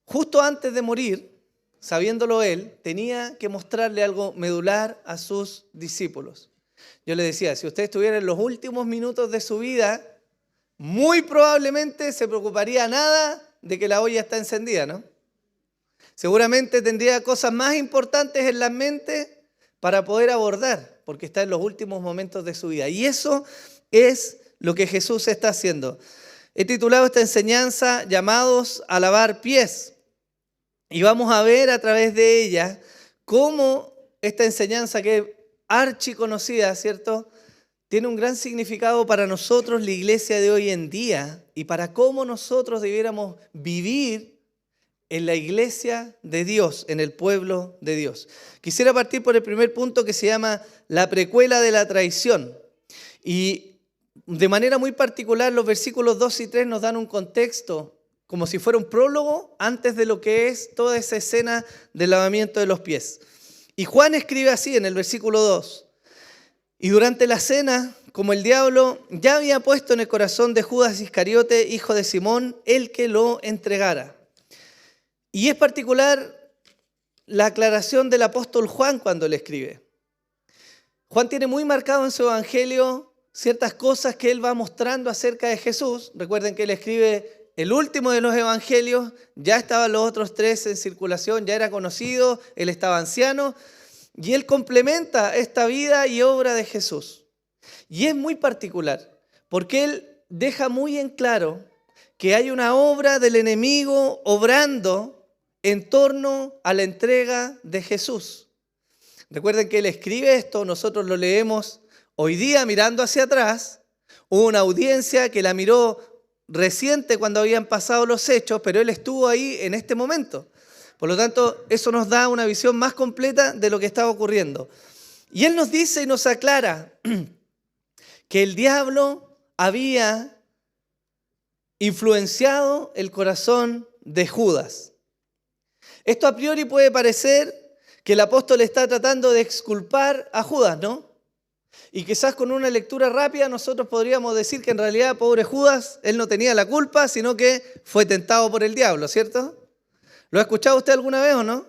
justo antes de morir, sabiéndolo él, tenía que mostrarle algo medular a sus discípulos. Yo le decía, si usted estuviera en los últimos minutos de su vida, muy probablemente se preocuparía nada de que la olla está encendida, ¿no? Seguramente tendría cosas más importantes en la mente para poder abordar, porque está en los últimos momentos de su vida. Y eso es lo que Jesús está haciendo. He titulado esta enseñanza Llamados a lavar pies. Y vamos a ver a través de ella cómo esta enseñanza, que es archiconocida, ¿cierto?, tiene un gran significado para nosotros, la iglesia de hoy en día, y para cómo nosotros debiéramos vivir en la iglesia de Dios, en el pueblo de Dios. Quisiera partir por el primer punto, que se llama la precuela de la traición. Y de manera muy particular, los versículos 2 y 3 nos dan un contexto, como si fuera un prólogo antes de lo que es toda esa escena del lavamiento de los pies. Y Juan escribe así en el versículo 2. Y durante la cena, como el diablo ya había puesto en el corazón de Judas Iscariote, hijo de Simón, el que lo entregara. Y es particular la aclaración del apóstol Juan cuando le escribe. Juan tiene muy marcado en su evangelio ciertas cosas que él va mostrando acerca de Jesús. Recuerden que él escribe el último de los evangelios, ya estaban los otros 3 en circulación, ya era conocido, él estaba anciano, y él complementa esta vida y obra de Jesús. Y es muy particular, porque él deja muy en claro que hay una obra del enemigo obrando en torno a la entrega de Jesús. Recuerden que él escribe esto, nosotros lo leemos hoy día mirando hacia atrás. Hubo una audiencia que la miró reciente cuando habían pasado los hechos, pero él estuvo ahí en este momento. Por lo tanto, eso nos da una visión más completa de lo que estaba ocurriendo. Y él nos dice y nos aclara que el diablo había influenciado el corazón de Judas. Esto a priori puede parecer que el apóstol está tratando de exculpar a Judas, ¿no? Y quizás con una lectura rápida nosotros podríamos decir que en realidad, pobre Judas, él no tenía la culpa, sino que fue tentado por el diablo, ¿cierto? ¿Lo ha escuchado usted alguna vez o no?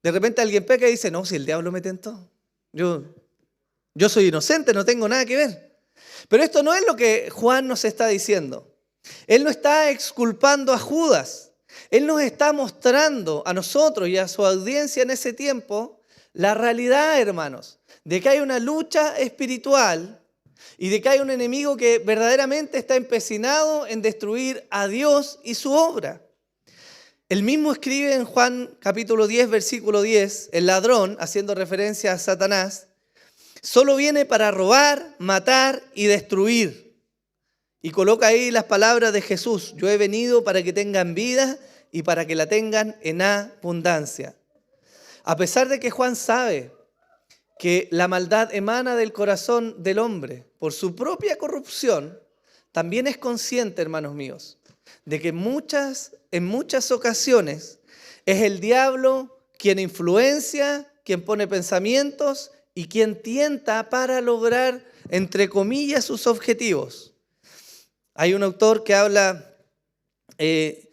De repente alguien peca y dice, no, si el diablo me tentó. Yo soy inocente, no tengo nada que ver. Pero esto no es lo que Juan nos está diciendo. Él no está exculpando a Judas. Él nos está mostrando a nosotros y a su audiencia en ese tiempo la realidad, hermanos, de que hay una lucha espiritual y de que hay un enemigo que verdaderamente está empecinado en destruir a Dios y su obra. Él mismo escribe en Juan capítulo 10, versículo 10, el ladrón, haciendo referencia a Satanás, solo viene para robar, matar y destruir. Y coloca ahí las palabras de Jesús, yo he venido para que tengan vida y para que la tengan en abundancia. A pesar de que Juan sabe que la maldad emana del corazón del hombre por su propia corrupción, también es consciente, hermanos míos, de que en muchas ocasiones es el diablo quien influencia, quien pone pensamientos y quien tienta para lograr, entre comillas, sus objetivos. Hay un autor que habla de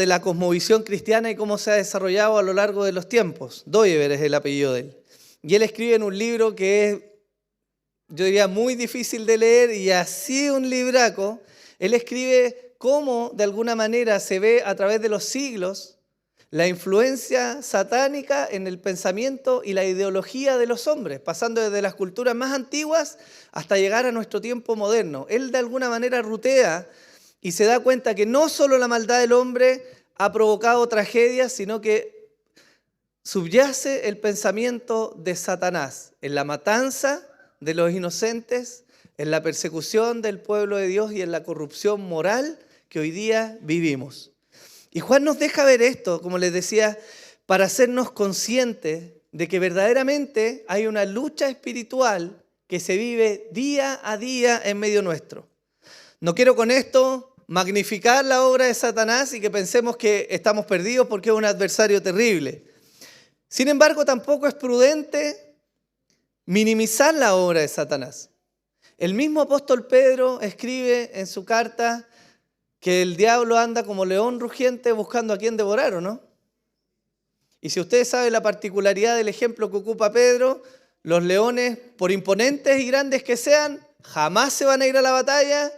la cosmovisión cristiana y cómo se ha desarrollado a lo largo de los tiempos. Doyever es el apellido de él. y él escribe en un libro que es, yo diría, muy difícil de leer y así un libraco. Él escribe cómo de alguna manera se ve a través de los siglos la influencia satánica en el pensamiento y la ideología de los hombres, pasando desde las culturas más antiguas hasta llegar a nuestro tiempo moderno. Él de alguna manera rutea y se da cuenta que no solo la maldad del hombre ha provocado tragedias, sino que subyace el pensamiento de Satanás en la matanza de los inocentes, en la persecución del pueblo de Dios y en la corrupción moral que hoy día vivimos. Y Juan nos deja ver esto, como les decía, para hacernos conscientes de que verdaderamente hay una lucha espiritual que se vive día a día en medio nuestro. No quiero con esto magnificar la obra de Satanás y que pensemos que estamos perdidos porque es un adversario terrible. Sin embargo, tampoco es prudente minimizar la obra de Satanás. El mismo apóstol Pedro escribe en su carta que el diablo anda como león rugiente buscando a quien devorar, ¿o no? Y si ustedes saben la particularidad del ejemplo que ocupa Pedro, los leones, por imponentes y grandes que sean, jamás se van a ir a la batalla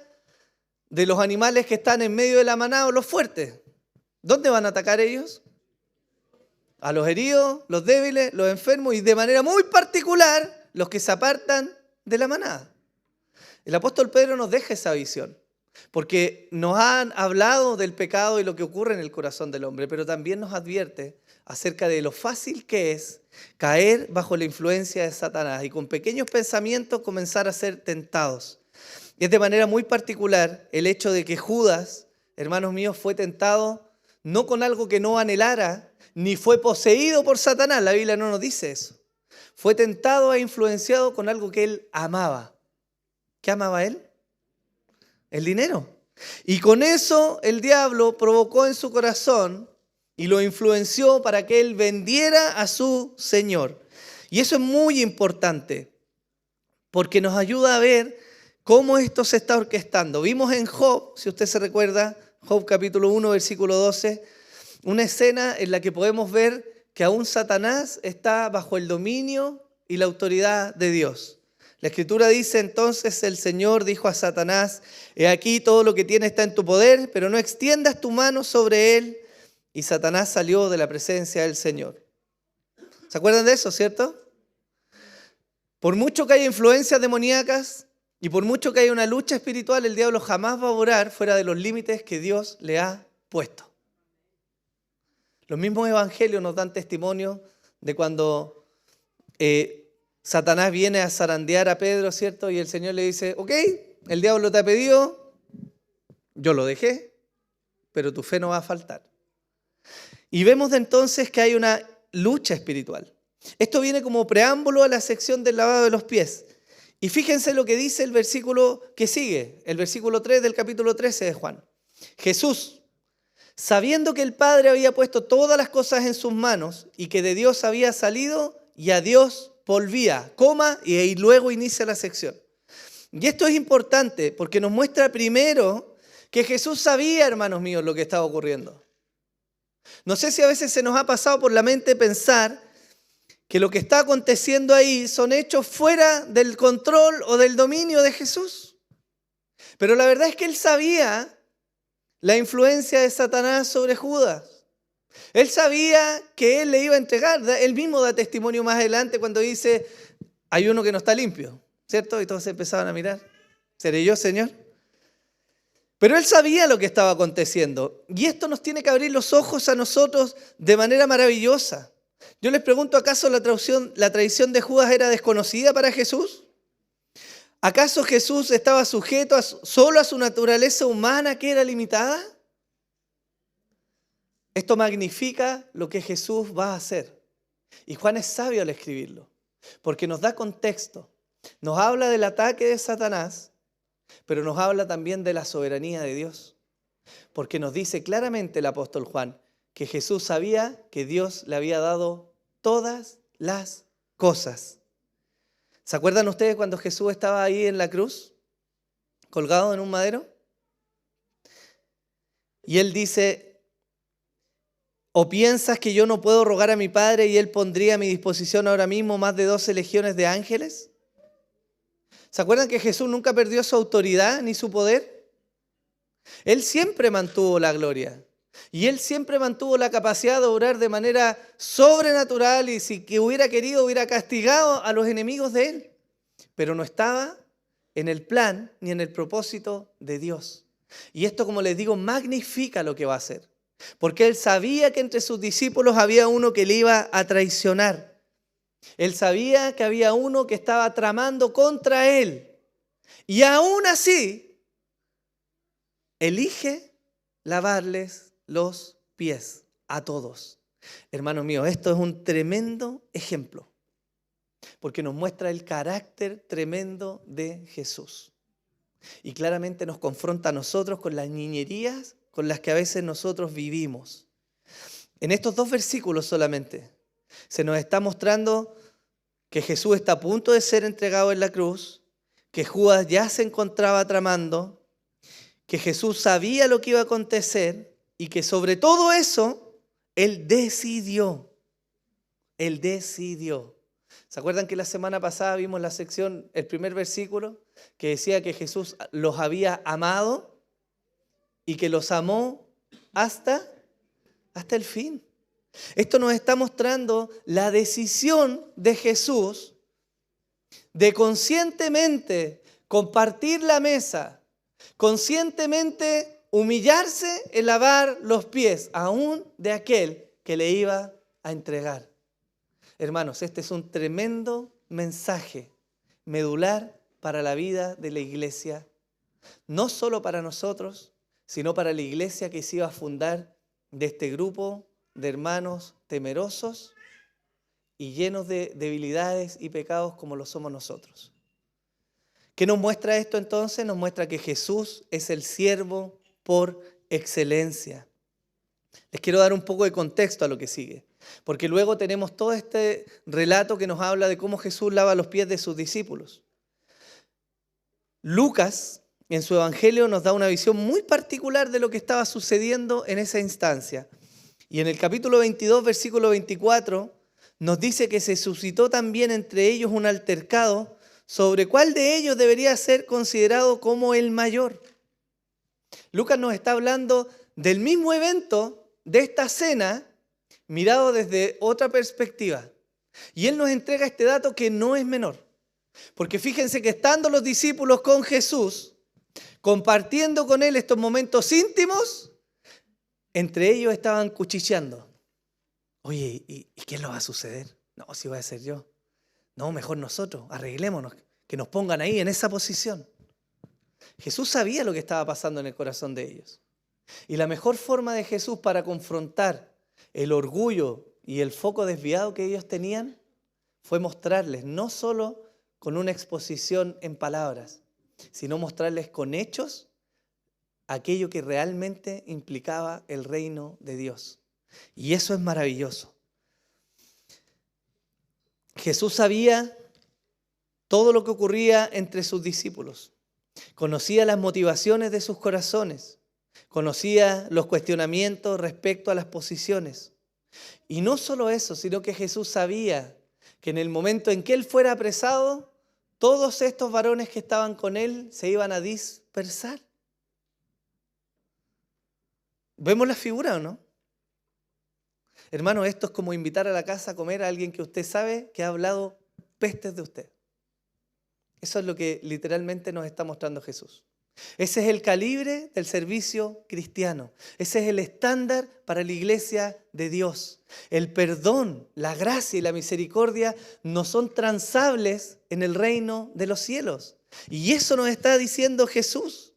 de los animales que están en medio de la manada o los fuertes. ¿Dónde van a atacar ellos? A los heridos, los débiles, los enfermos y de manera muy particular los que se apartan de la manada. El apóstol Pedro nos deja esa visión, porque nos han hablado del pecado y lo que ocurre en el corazón del hombre, pero también nos advierte acerca de lo fácil que es caer bajo la influencia de Satanás y con pequeños pensamientos comenzar a ser tentados. Y es de manera muy particular el hecho de que Judas, hermanos míos, fue tentado no con algo que no anhelara, ni fue poseído por Satanás, la Biblia no nos dice eso. Fue tentado e influenciado con algo que él amaba. ¿Qué amaba él? El dinero. Y con eso el diablo provocó en su corazón y lo influenció para que él vendiera a su Señor. Y eso es muy importante porque nos ayuda a ver cómo esto se está orquestando. Vimos en Job, si usted se recuerda, Job capítulo 1, versículo 12, una escena en la que podemos ver que aún Satanás está bajo el dominio y la autoridad de Dios. La Escritura dice, entonces el Señor dijo a Satanás, he aquí todo lo que tiene está en tu poder, pero no extiendas tu mano sobre él. Y Satanás salió de la presencia del Señor. ¿Se acuerdan de eso, cierto? Por mucho que haya influencias demoníacas y por mucho que haya una lucha espiritual, el diablo jamás va a orar fuera de los límites que Dios le ha puesto. Los mismos evangelios nos dan testimonio de cuando Satanás viene a zarandear a Pedro, ¿cierto? Y el Señor le dice, ok, el diablo te ha pedido, yo lo dejé, pero tu fe no va a faltar. Y vemos de entonces que hay una lucha espiritual. Esto viene como preámbulo a la sección del lavado de los pies. Y fíjense lo que dice el versículo que sigue, el versículo 3 del capítulo 13 de Juan. Jesús, sabiendo que el Padre había puesto todas las cosas en sus manos y que de Dios había salido y a Dios volvía, y luego inicia la sección. Y esto es importante porque nos muestra primero que Jesús sabía, hermanos míos, lo que estaba ocurriendo. No sé si a veces se nos ha pasado por la mente pensar que lo que está aconteciendo ahí son hechos fuera del control o del dominio de Jesús. Pero la verdad es que él sabía la influencia de Satanás sobre Judas. Él sabía que él le iba a entregar. Él mismo da testimonio más adelante cuando dice, hay uno que no está limpio, ¿cierto? Y todos empezaban a mirar. ¿Seré yo, Señor? Pero él sabía lo que estaba aconteciendo. Y esto nos tiene que abrir los ojos a nosotros de manera maravillosa. Yo les pregunto, ¿acaso la traición de Judas era desconocida para Jesús? ¿Acaso Jesús estaba sujeto solo a su naturaleza humana que era limitada? Esto magnifica lo que Jesús va a hacer. Y Juan es sabio al escribirlo, porque nos da contexto. Nos habla del ataque de Satanás, pero nos habla también de la soberanía de Dios. Porque nos dice claramente el apóstol Juan que Jesús sabía que Dios le había dado todas las cosas. ¿Se acuerdan ustedes cuando Jesús estaba ahí en la cruz, colgado en un madero? Y él dice, ¿O piensas que yo no puedo rogar a mi Padre y Él pondría a mi disposición ahora mismo más de 12 legiones de ángeles? ¿Se acuerdan que Jesús nunca perdió su autoridad ni su poder? Él siempre mantuvo la gloria. Y Él siempre mantuvo la capacidad de obrar de manera sobrenatural y si que hubiera querido hubiera castigado a los enemigos de Él. Pero no estaba en el plan ni en el propósito de Dios. Y esto, como les digo, magnifica lo que va a hacer. Porque Él sabía que entre sus discípulos había uno que le iba a traicionar. Él sabía que había uno que estaba tramando contra Él. Y aún así, elige lavarles los pies a todos. Hermanos míos, esto es un tremendo ejemplo. Porque nos muestra el carácter tremendo de Jesús. Y claramente nos confronta a nosotros con las niñerías con las que a veces nosotros vivimos. En estos 2 versículos solamente se nos está mostrando que Jesús está a punto de ser entregado en la cruz, que Judas ya se encontraba tramando, que Jesús sabía lo que iba a acontecer y que sobre todo eso, Él decidió. Él decidió. ¿Se acuerdan que la semana pasada vimos la sección, el primer versículo, que decía que Jesús los había amado y que los amó hasta el fin? Esto nos está mostrando la decisión de Jesús de conscientemente compartir la mesa, conscientemente humillarse en lavar los pies, aún de aquel que le iba a entregar. Hermanos, este es un tremendo mensaje medular para la vida de la iglesia, no solo para nosotros, sino para la iglesia que se iba a fundar de este grupo de hermanos temerosos y llenos de debilidades y pecados como lo somos nosotros. ¿Qué nos muestra esto entonces? Nos muestra que Jesús es el siervo por excelencia. Les quiero dar un poco de contexto a lo que sigue, porque luego tenemos todo este relato que nos habla de cómo Jesús lava los pies de sus discípulos. Lucas, en su evangelio, nos da una visión muy particular de lo que estaba sucediendo en esa instancia. Y en el capítulo 22, versículo 24, nos dice que se suscitó también entre ellos un altercado sobre cuál de ellos debería ser considerado como el mayor. Lucas nos está hablando del mismo evento, de esta cena, mirado desde otra perspectiva. Y él nos entrega este dato que no es menor. Porque fíjense que estando los discípulos con Jesús, compartiendo con él estos momentos íntimos, entre ellos estaban cuchicheando. Oye, ¿y qué nos va a suceder? No, si voy a ser yo. No, mejor nosotros, arreglémonos, que nos pongan ahí en esa posición. Jesús sabía lo que estaba pasando en el corazón de ellos. Y la mejor forma de Jesús para confrontar el orgullo y el foco desviado que ellos tenían fue mostrarles, no solo con una exposición en palabras, sino mostrarles con hechos aquello que realmente implicaba el reino de Dios. Y eso es maravilloso. Jesús sabía todo lo que ocurría entre sus discípulos. Conocía las motivaciones de sus corazones. Conocía los cuestionamientos respecto a las posiciones. Y no solo eso, sino que Jesús sabía que en el momento en que Él fuera apresado, todos estos varones que estaban con Él se iban a dispersar. ¿Vemos la figura o no? Hermano, esto es como invitar a la casa a comer a alguien que usted sabe que ha hablado pestes de usted. Eso es lo que literalmente nos está mostrando Jesús. Ese es el calibre del servicio cristiano. Ese es el estándar para la iglesia de Dios. El perdón, la gracia y la misericordia no son transables en el reino de los cielos. Y eso nos está diciendo Jesús.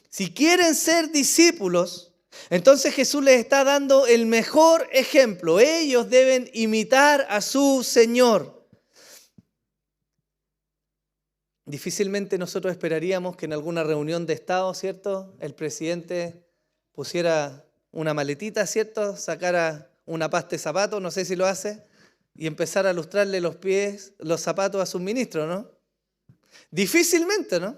Si quieren ser discípulos, entonces Jesús les está dando el mejor ejemplo. Ellos deben imitar a su Señor. Difícilmente nosotros esperaríamos que en alguna reunión de Estado, ¿cierto?, el presidente pusiera una maletita, ¿cierto?, sacara una pasta de zapatos, no sé si lo hace, y empezara a lustrarle los pies, los zapatos a sus ministros, ¿no? Difícilmente, ¿no?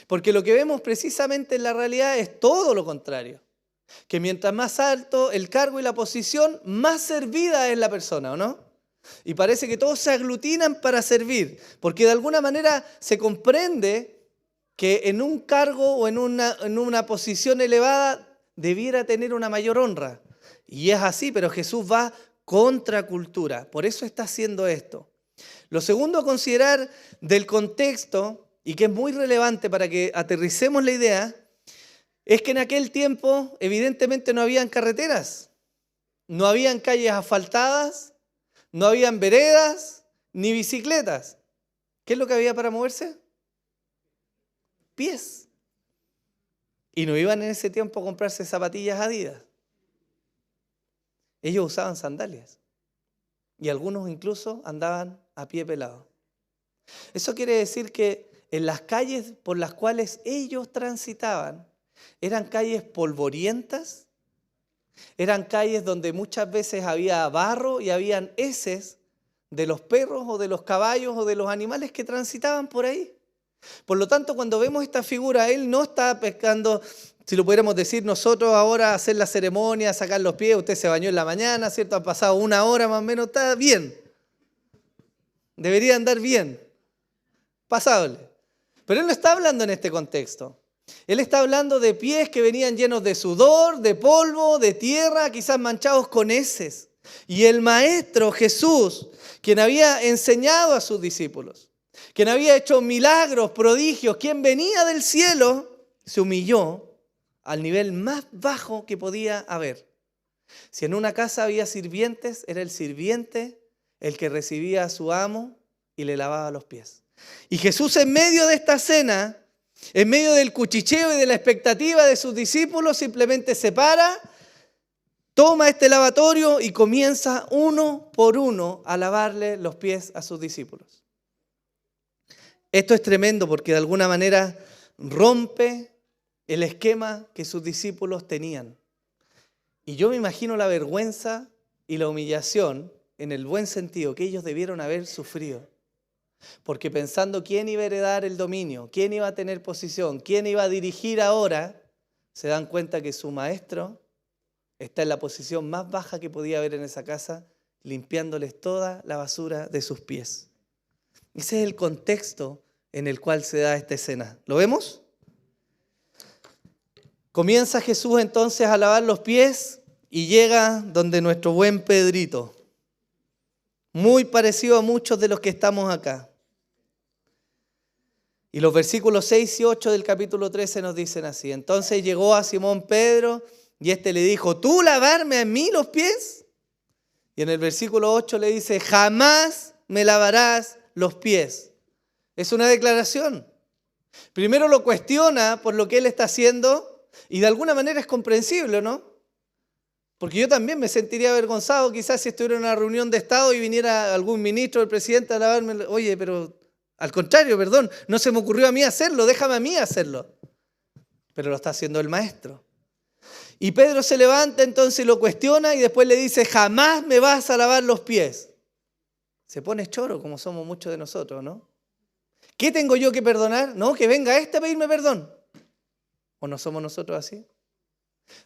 Porque lo que vemos precisamente en la realidad es todo lo contrario. Que mientras más alto el cargo y la posición, más servida es la persona, ¿o no? Y parece que todos se aglutinan para servir, porque de alguna manera se comprende que en un cargo o en una posición elevada debiera tener una mayor honra. Y es así, pero Jesús va contra cultura. Por eso está haciendo esto. Lo segundo a considerar del contexto, y que es muy relevante para que aterricemos la idea, es que en aquel tiempo evidentemente no habían carreteras, no habían calles asfaltadas, no habían veredas ni bicicletas. ¿Qué es lo que había para moverse? Pies. Y no iban en ese tiempo a comprarse zapatillas Adidas. Ellos usaban sandalias. Y algunos incluso andaban a pie pelado. Eso quiere decir que en las calles por las cuales ellos transitaban, eran calles polvorientas, eran calles donde muchas veces había barro y habían heces de los perros o de los caballos o de los animales que transitaban por ahí. Por lo tanto, cuando vemos esta figura, él no está pescando, si lo pudiéramos decir nosotros ahora, hacer la ceremonia, sacar los pies, usted se bañó en la mañana, ¿cierto? Ha pasado 1 hora más o menos, está bien. Debería andar bien, pasable. Pero él no está hablando en este contexto. Él está hablando de pies que venían llenos de sudor, de polvo, de tierra, quizás manchados con heces. Y el Maestro Jesús, quien había enseñado a sus discípulos, quien había hecho milagros, prodigios, quien venía del cielo, se humilló al nivel más bajo que podía haber. Si en una casa había sirvientes, era el sirviente el que recibía a su amo y le lavaba los pies. Y Jesús, en medio de esta cena, en medio del cuchicheo y de la expectativa de sus discípulos, simplemente se para, toma este lavatorio y comienza uno por uno a lavarle los pies a sus discípulos. Esto es tremendo porque de alguna manera rompe el esquema que sus discípulos tenían. Y yo me imagino la vergüenza y la humillación, en el buen sentido, que ellos debieron haber sufrido. Porque pensando quién iba a heredar el dominio, quién iba a tener posición, quién iba a dirigir ahora, se dan cuenta que su maestro está en la posición más baja que podía haber en esa casa, limpiándoles toda la basura de sus pies. Ese es el contexto en el cual se da esta escena. ¿Lo vemos? Comienza Jesús entonces a lavar los pies y llega donde nuestro buen Pedrito, muy parecido a muchos de los que estamos acá. Y los versículos 6 y 8 del capítulo 13 nos dicen así. Entonces llegó a Simón Pedro y éste le dijo, ¿tú lavarme a mí los pies? Y en el versículo 8 le dice, jamás me lavarás los pies. Es una declaración. Primero lo cuestiona por lo que él está haciendo y de alguna manera es comprensible, ¿no? Porque yo también me sentiría avergonzado quizás si estuviera en una reunión de Estado y viniera algún ministro o el presidente a lavarme. Oye, pero al contrario, perdón, no se me ocurrió a mí hacerlo, déjame a mí hacerlo. Pero lo está haciendo el maestro. Y Pedro se levanta entonces y lo cuestiona y después le dice, jamás me vas a lavar los pies. Se pone choro como somos muchos de nosotros, ¿no? ¿Qué tengo yo que perdonar? No, que venga este a pedirme perdón. ¿O no somos nosotros así?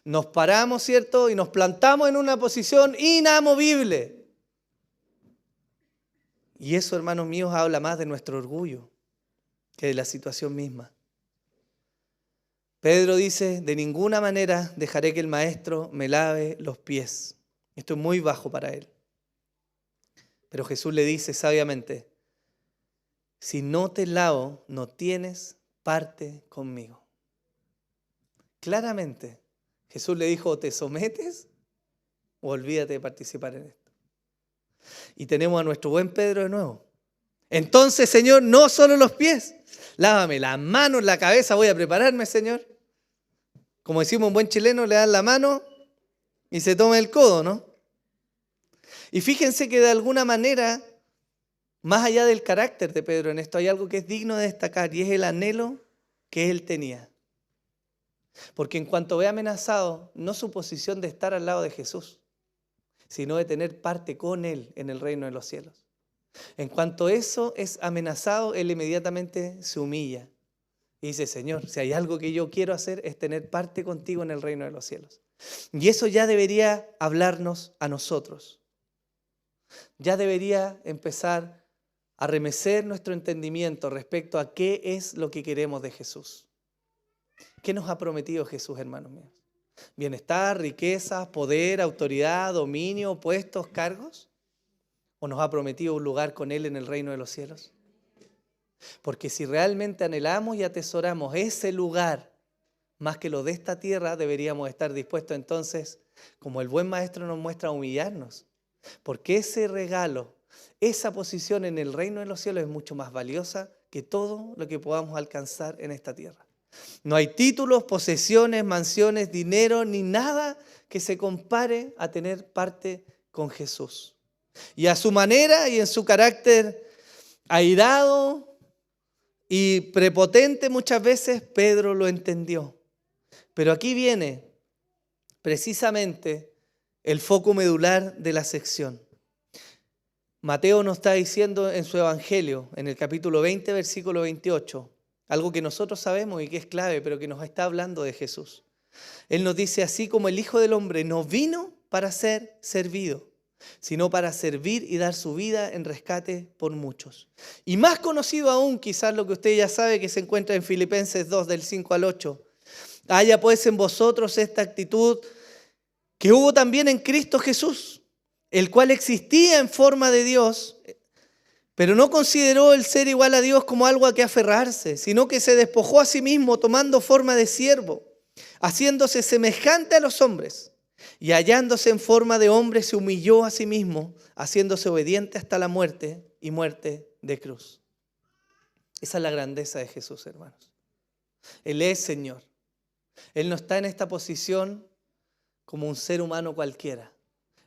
Nos paramos, ¿cierto? Y nos plantamos en una posición inamovible. Y eso, hermanos míos, habla más de nuestro orgullo que de la situación misma. Pedro dice, de ninguna manera dejaré que el maestro me lave los pies. Esto es muy bajo para él. Pero Jesús le dice sabiamente, si no te lavo, no tienes parte conmigo. Claramente, Jesús le dijo, o te sometes o olvídate de participar en esto. Y tenemos a nuestro buen Pedro de nuevo. Entonces, Señor, no solo los pies, lávame las manos, la cabeza, voy a prepararme, Señor. Como decimos un buen chileno, le dan la mano y se toma el codo, ¿no? Y fíjense que de alguna manera, más allá del carácter de Pedro en esto, hay algo que es digno de destacar y es el anhelo que él tenía. Porque en cuanto ve amenazado, no su posición de estar al lado de Jesús, sino de tener parte con Él en el reino de los cielos. En cuanto eso es amenazado, Él inmediatamente se humilla y dice, Señor, si hay algo que yo quiero hacer es tener parte contigo en el reino de los cielos. Y eso ya debería hablarnos a nosotros. Ya debería empezar a remecer nuestro entendimiento respecto a qué es lo que queremos de Jesús. ¿Qué nos ha prometido Jesús, hermanos míos? ¿Bienestar, riquezas, poder, autoridad, dominio, puestos, cargos? ¿O nos ha prometido un lugar con Él en el reino de los cielos? Porque si realmente anhelamos y atesoramos ese lugar más que lo de esta tierra, deberíamos estar dispuestos entonces, como el buen maestro nos muestra, a humillarnos. Porque ese regalo, esa posición en el reino de los cielos es mucho más valiosa que todo lo que podamos alcanzar en esta tierra. No hay títulos, posesiones, mansiones, dinero, ni nada que se compare a tener parte con Jesús. Y a su manera y en su carácter airado y prepotente muchas veces, Pedro lo entendió. Pero aquí viene precisamente el foco medular de la sección. Mateo nos está diciendo en su Evangelio, en el capítulo 20, versículo 28, algo que nosotros sabemos y que es clave, pero que nos está hablando de Jesús. Él nos dice: así como el Hijo del Hombre no vino para ser servido, sino para servir y dar su vida en rescate por muchos. Y más conocido aún, quizás lo que usted ya sabe, que se encuentra en Filipenses 2, del 5 al 8. Haya pues en vosotros esta actitud que hubo también en Cristo Jesús, el cual existía en forma de Dios, pero no consideró el ser igual a Dios como algo a que aferrarse, sino que se despojó a sí mismo tomando forma de siervo, haciéndose semejante a los hombres, y hallándose en forma de hombre se humilló a sí mismo, haciéndose obediente hasta la muerte y muerte de cruz. Esa es la grandeza de Jesús, hermanos. Él es Señor. Él no está en esta posición como un ser humano cualquiera.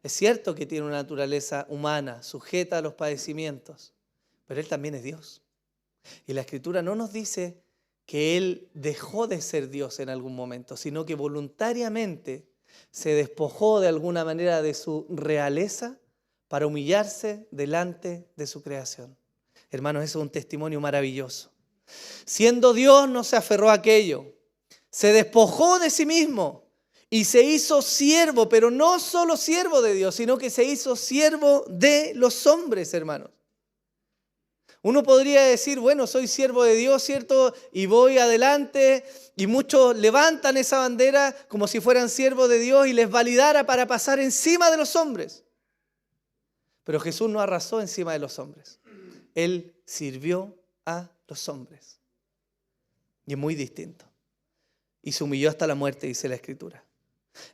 Es cierto que tiene una naturaleza humana, sujeta a los padecimientos, pero Él también es Dios. Y la Escritura no nos dice que Él dejó de ser Dios en algún momento, sino que voluntariamente se despojó de alguna manera de su realeza para humillarse delante de su creación. Hermanos, eso es un testimonio maravilloso. Siendo Dios, no se aferró a aquello. Se despojó de sí mismo y se hizo siervo, pero no solo siervo de Dios, sino que se hizo siervo de los hombres, hermanos. Uno podría decir, bueno, soy siervo de Dios, ¿cierto? Y voy adelante, y muchos levantan esa bandera como si fueran siervos de Dios y les validara para pasar encima de los hombres. Pero Jesús no arrasó encima de los hombres. Él sirvió a los hombres. Y es muy distinto. Y se humilló hasta la muerte, dice la Escritura.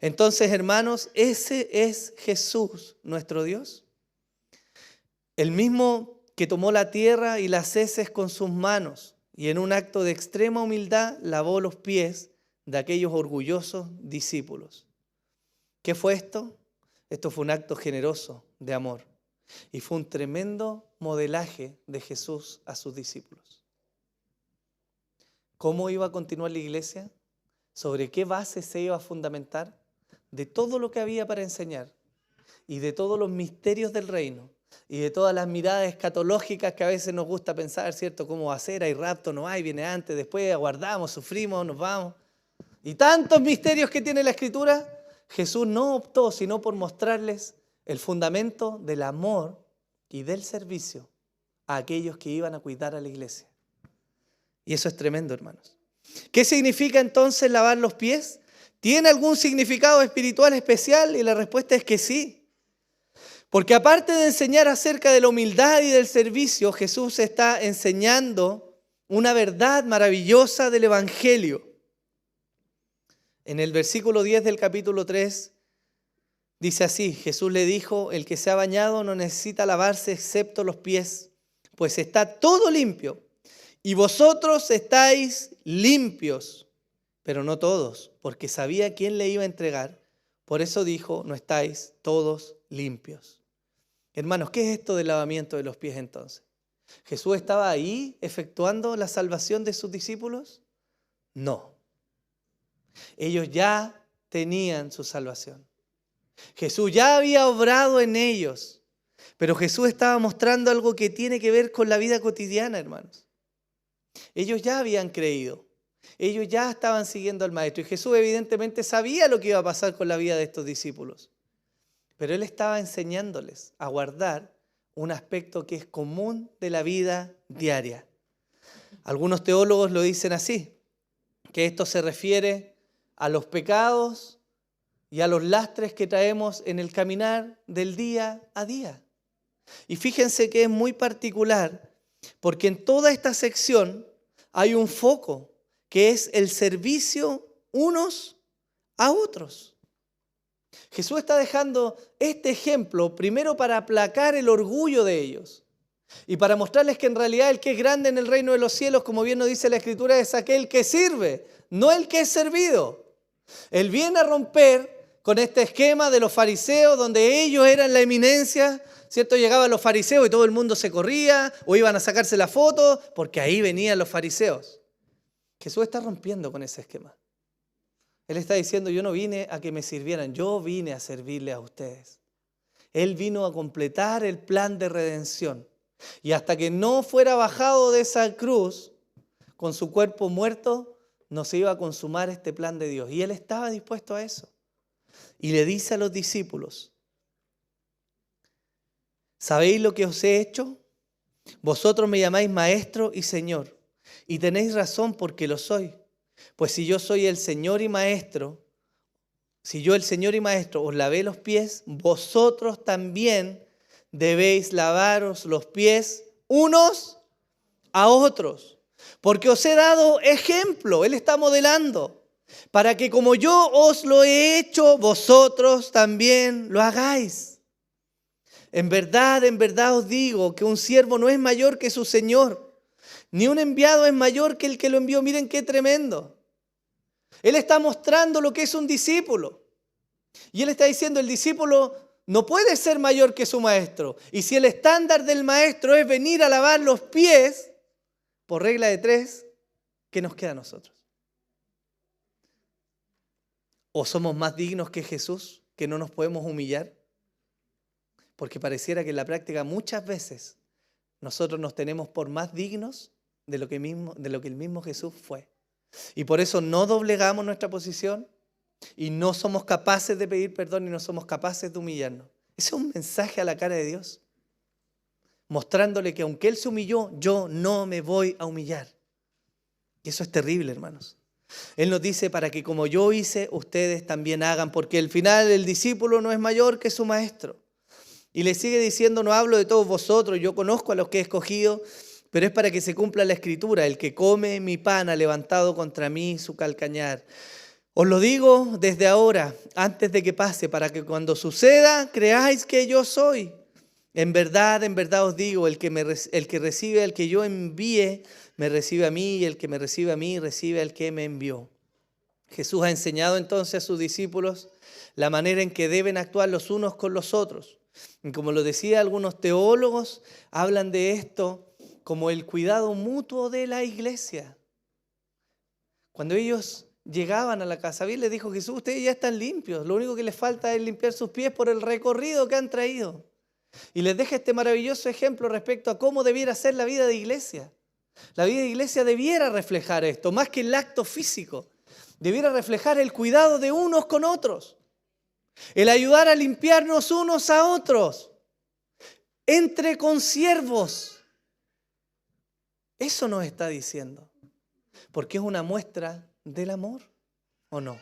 Entonces, hermanos, ese es Jesús, nuestro Dios. El mismo que tomó la tierra y las heces con sus manos y en un acto de extrema humildad lavó los pies de aquellos orgullosos discípulos. ¿Qué fue esto? Esto fue un acto generoso de amor y fue un tremendo modelaje de Jesús a sus discípulos. ¿Cómo iba a continuar la iglesia? ¿Sobre qué base se iba a fundamentar? De todo lo que había para enseñar y de todos los misterios del reino y de todas las miradas escatológicas que a veces nos gusta pensar, ¿cierto? ¿Cómo va a ser? ¿Hay rapto? ¿No hay? ¿Viene antes? ¿Después? ¿Aguardamos? ¿Sufrimos? ¿Nos vamos? Y tantos misterios que tiene la Escritura, Jesús no optó sino por mostrarles el fundamento del amor y del servicio a aquellos que iban a cuidar a la iglesia. Y eso es tremendo, hermanos. ¿Qué significa entonces lavar los pies? ¿Tiene algún significado espiritual especial? Y la respuesta es que sí. Porque aparte de enseñar acerca de la humildad y del servicio, Jesús está enseñando una verdad maravillosa del Evangelio. En el versículo 10 del capítulo 3 dice así: Jesús le dijo, el que se ha bañado no necesita lavarse excepto los pies, pues está todo limpio. Y vosotros estáis limpios, pero no todos, porque sabía quién le iba a entregar. Por eso dijo, no estáis todos limpios. Hermanos, ¿qué es esto del lavamiento de los pies entonces? ¿Jesús estaba ahí efectuando la salvación de sus discípulos? No. Ellos ya tenían su salvación. Jesús ya había obrado en ellos, pero Jesús estaba mostrando algo que tiene que ver con la vida cotidiana, hermanos. Ellos ya habían creído, Ellos ya estaban siguiendo al Maestro y Jesús evidentemente sabía lo que iba a pasar con la vida de estos discípulos. Pero Él estaba enseñándoles a guardar un aspecto que es común de la vida diaria. Algunos teólogos lo dicen así, que esto se refiere a los pecados y a los lastres que traemos en el caminar del día a día. Y fíjense que es muy particular, porque en toda esta sección hay un foco, que es el servicio unos a otros. Jesús está dejando este ejemplo primero para aplacar el orgullo de ellos y para mostrarles que en realidad el que es grande en el reino de los cielos, como bien nos dice la Escritura, es aquel que sirve, no el que es servido. Él viene a romper con este esquema de los fariseos, donde ellos eran la eminencia, ¿cierto? Llegaban los fariseos y todo el mundo se corría o iban a sacarse la foto porque ahí venían los fariseos. Jesús está rompiendo con ese esquema. Él está diciendo, yo no vine a que me sirvieran, yo vine a servirle a ustedes. Él vino a completar el plan de redención. Y hasta que no fuera bajado de esa cruz, con su cuerpo muerto, no se iba a consumar este plan de Dios. Y Él estaba dispuesto a eso. Y le dice a los discípulos, ¿sabéis lo que os he hecho? Vosotros me llamáis Maestro y Señor, y tenéis razón porque lo soy. Pues si yo soy el Señor y Maestro, si yo el Señor y Maestro os lavé los pies, vosotros también debéis lavaros los pies unos a otros. Porque os he dado ejemplo, Él está modelando, para que como yo os lo he hecho, vosotros también lo hagáis. En verdad os digo que un siervo no es mayor que su Señor, ni un enviado es mayor que el que lo envió. Miren qué tremendo. Él está mostrando lo que es un discípulo. Y Él está diciendo, el discípulo no puede ser mayor que su maestro. Y si el estándar del maestro es venir a lavar los pies, por regla de 3, ¿qué nos queda a nosotros? ¿O somos más dignos que Jesús, que no nos podemos humillar? Porque pareciera que en la práctica muchas veces nosotros nos tenemos por más dignos de lo que el mismo Jesús fue. Y por eso no doblegamos nuestra posición y no somos capaces de pedir perdón y no somos capaces de humillarnos. Ese es un mensaje a la cara de Dios, mostrándole que aunque Él se humilló, yo no me voy a humillar. Y eso es terrible, hermanos. Él nos dice, para que como yo hice, ustedes también hagan, porque al final el discípulo no es mayor que su maestro. Y le sigue diciendo, no hablo de todos vosotros, yo conozco a los que he escogido, pero es para que se cumpla la Escritura, el que come mi pan ha levantado contra mí su calcañar. Os lo digo desde ahora, antes de que pase, para que cuando suceda, creáis que yo soy. En verdad os digo, el que recibe al que yo envíe, me recibe a mí, y el que me recibe a mí, recibe al que me envió. Jesús ha enseñado entonces a sus discípulos la manera en que deben actuar los unos con los otros. Y como lo decía, algunos teólogos hablan de esto como el cuidado mutuo de la iglesia. Cuando ellos llegaban a la casa, bien les dijo Jesús, ustedes ya están limpios, lo único que les falta es limpiar sus pies por el recorrido que han traído. Y les deja este maravilloso ejemplo respecto a cómo debiera ser la vida de iglesia. La vida de iglesia debiera reflejar esto, más que el acto físico. Debiera reflejar el cuidado de unos con otros. El ayudar a limpiarnos unos a otros. Entre consiervos. Eso nos está diciendo. Porque es una muestra del amor, ¿o no?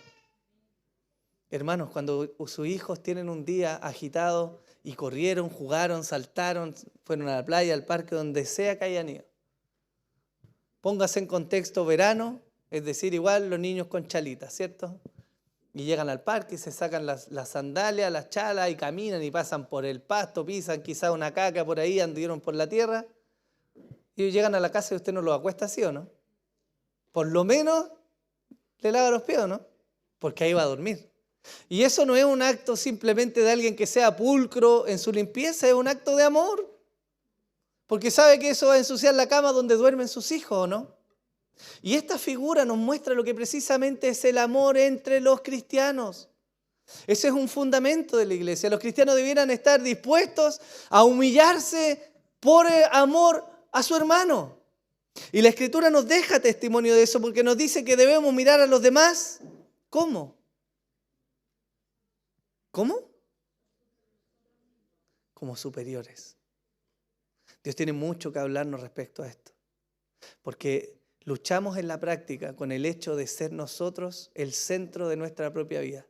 Hermanos, cuando sus hijos tienen un día agitado y corrieron, jugaron, saltaron, fueron a la playa, al parque, donde sea que hayan ido. Póngase en contexto verano, es decir, igual los niños con chalitas, ¿cierto? Y llegan al parque y se sacan las sandalias, las chalas y caminan y pasan por el pasto, pisan quizá una caca por ahí, anduvieron por la tierra y llegan a la casa y usted no los acuesta así, ¿o no? Por lo menos le lava los pies, ¿no? Porque ahí va a dormir. Y eso no es un acto simplemente de alguien que sea pulcro en su limpieza, es un acto de amor. Porque sabe que eso va a ensuciar la cama donde duermen sus hijos, ¿o no? Y esta figura nos muestra lo que precisamente es el amor entre los cristianos. Ese es un fundamento de la iglesia. Los cristianos debieran estar dispuestos a humillarse por amor a su hermano. Y la Escritura nos deja testimonio de eso porque nos dice que debemos mirar a los demás. ¿Cómo? ¿Cómo? Como superiores. Dios tiene mucho que hablarnos respecto a esto. Porque luchamos en la práctica con el hecho de ser nosotros el centro de nuestra propia vida.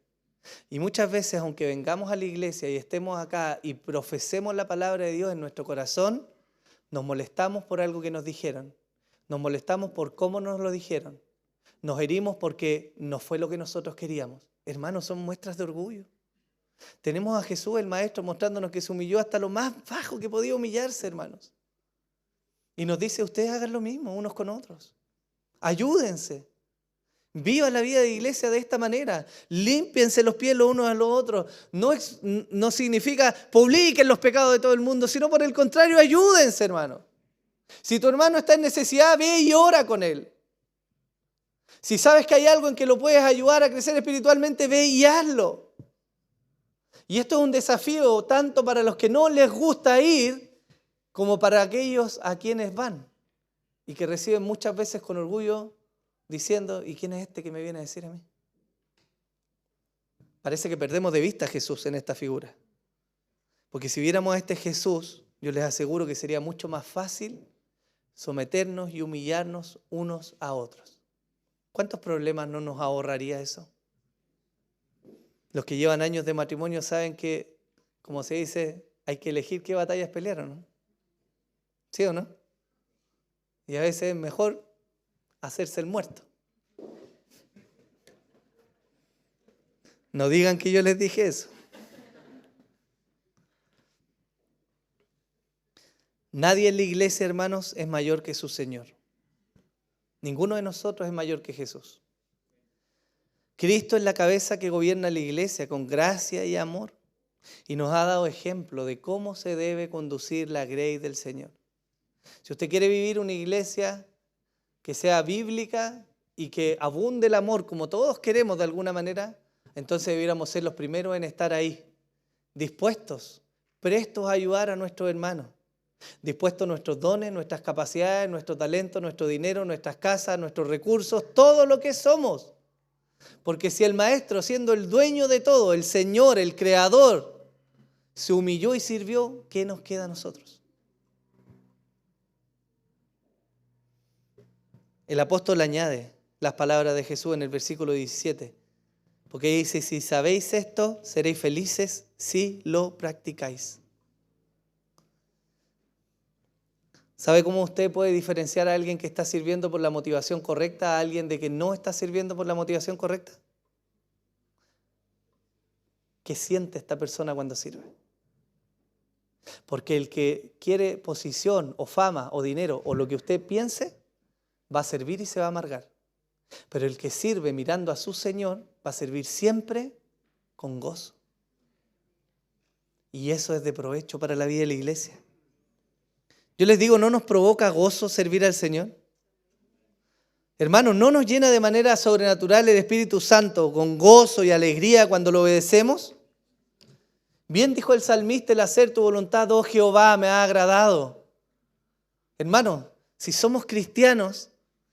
Y muchas veces, aunque vengamos a la iglesia y estemos acá y profesemos la palabra de Dios en nuestro corazón, nos molestamos por algo que nos dijeron. Nos molestamos por cómo nos lo dijeron. Nos herimos porque no fue lo que nosotros queríamos. Hermanos, son muestras de orgullo. Tenemos a Jesús, el Maestro, mostrándonos que se humilló hasta lo más bajo que podía humillarse, hermanos. Y nos dice, ustedes hagan lo mismo unos con otros. Ayúdense. Viva la vida de iglesia de esta manera. Límpiense los pies los unos a los otros. No significa publiquen los pecados de todo el mundo, sino por el contrario, ayúdense, hermano. Si tu hermano está en necesidad, ve y ora con él. Si sabes que hay algo en que lo puedes ayudar a crecer espiritualmente, ve y hazlo. Y esto es un desafío tanto para los que no les gusta ir, como para aquellos a quienes van. Y que reciben muchas veces con orgullo, diciendo, ¿y quién es este que me viene a decir a mí? Parece que perdemos de vista a Jesús en esta figura. Porque si viéramos a este Jesús, yo les aseguro que sería mucho más fácil someternos y humillarnos unos a otros. ¿Cuántos problemas no nos ahorraría eso? Los que llevan años de matrimonio saben que, como se dice, hay que elegir qué batallas pelear, ¿no? ¿Sí o no? Y a veces es mejor hacerse el muerto. No digan que yo les dije eso. Nadie en la iglesia, hermanos, es mayor que su Señor. Ninguno de nosotros es mayor que Jesús. Cristo es la cabeza que gobierna la iglesia con gracia y amor y nos ha dado ejemplo de cómo se debe conducir la grey del Señor. Si usted quiere vivir una iglesia que sea bíblica y que abunde el amor como todos queremos de alguna manera, entonces debiéramos ser los primeros en estar ahí, dispuestos, prestos a ayudar a nuestros hermanos, dispuestos a nuestros dones, nuestras capacidades, nuestro talento, nuestro dinero, nuestras casas, nuestros recursos, todo lo que somos. Porque si el Maestro, siendo el dueño de todo, el Señor, el Creador, se humilló y sirvió, ¿qué nos queda a nosotros? El apóstol añade las palabras de Jesús en el versículo 17, porque dice, si sabéis esto, seréis felices si lo practicáis. ¿Sabe cómo usted puede diferenciar a alguien que está sirviendo por la motivación correcta a alguien de que no está sirviendo por la motivación correcta? ¿Qué siente esta persona cuando sirve? Porque el que quiere posición o fama o dinero o lo que usted piense, va a servir y se va a amargar. Pero el que sirve mirando a su Señor va a servir siempre con gozo. Y eso es de provecho para la vida de la iglesia. Yo les digo, ¿no nos provoca gozo servir al Señor? Hermanos, ¿no nos llena de manera sobrenatural el Espíritu Santo con gozo y alegría cuando lo obedecemos? Bien dijo el salmista, el hacer tu voluntad, oh Jehová, me ha agradado. Hermanos, si somos cristianos,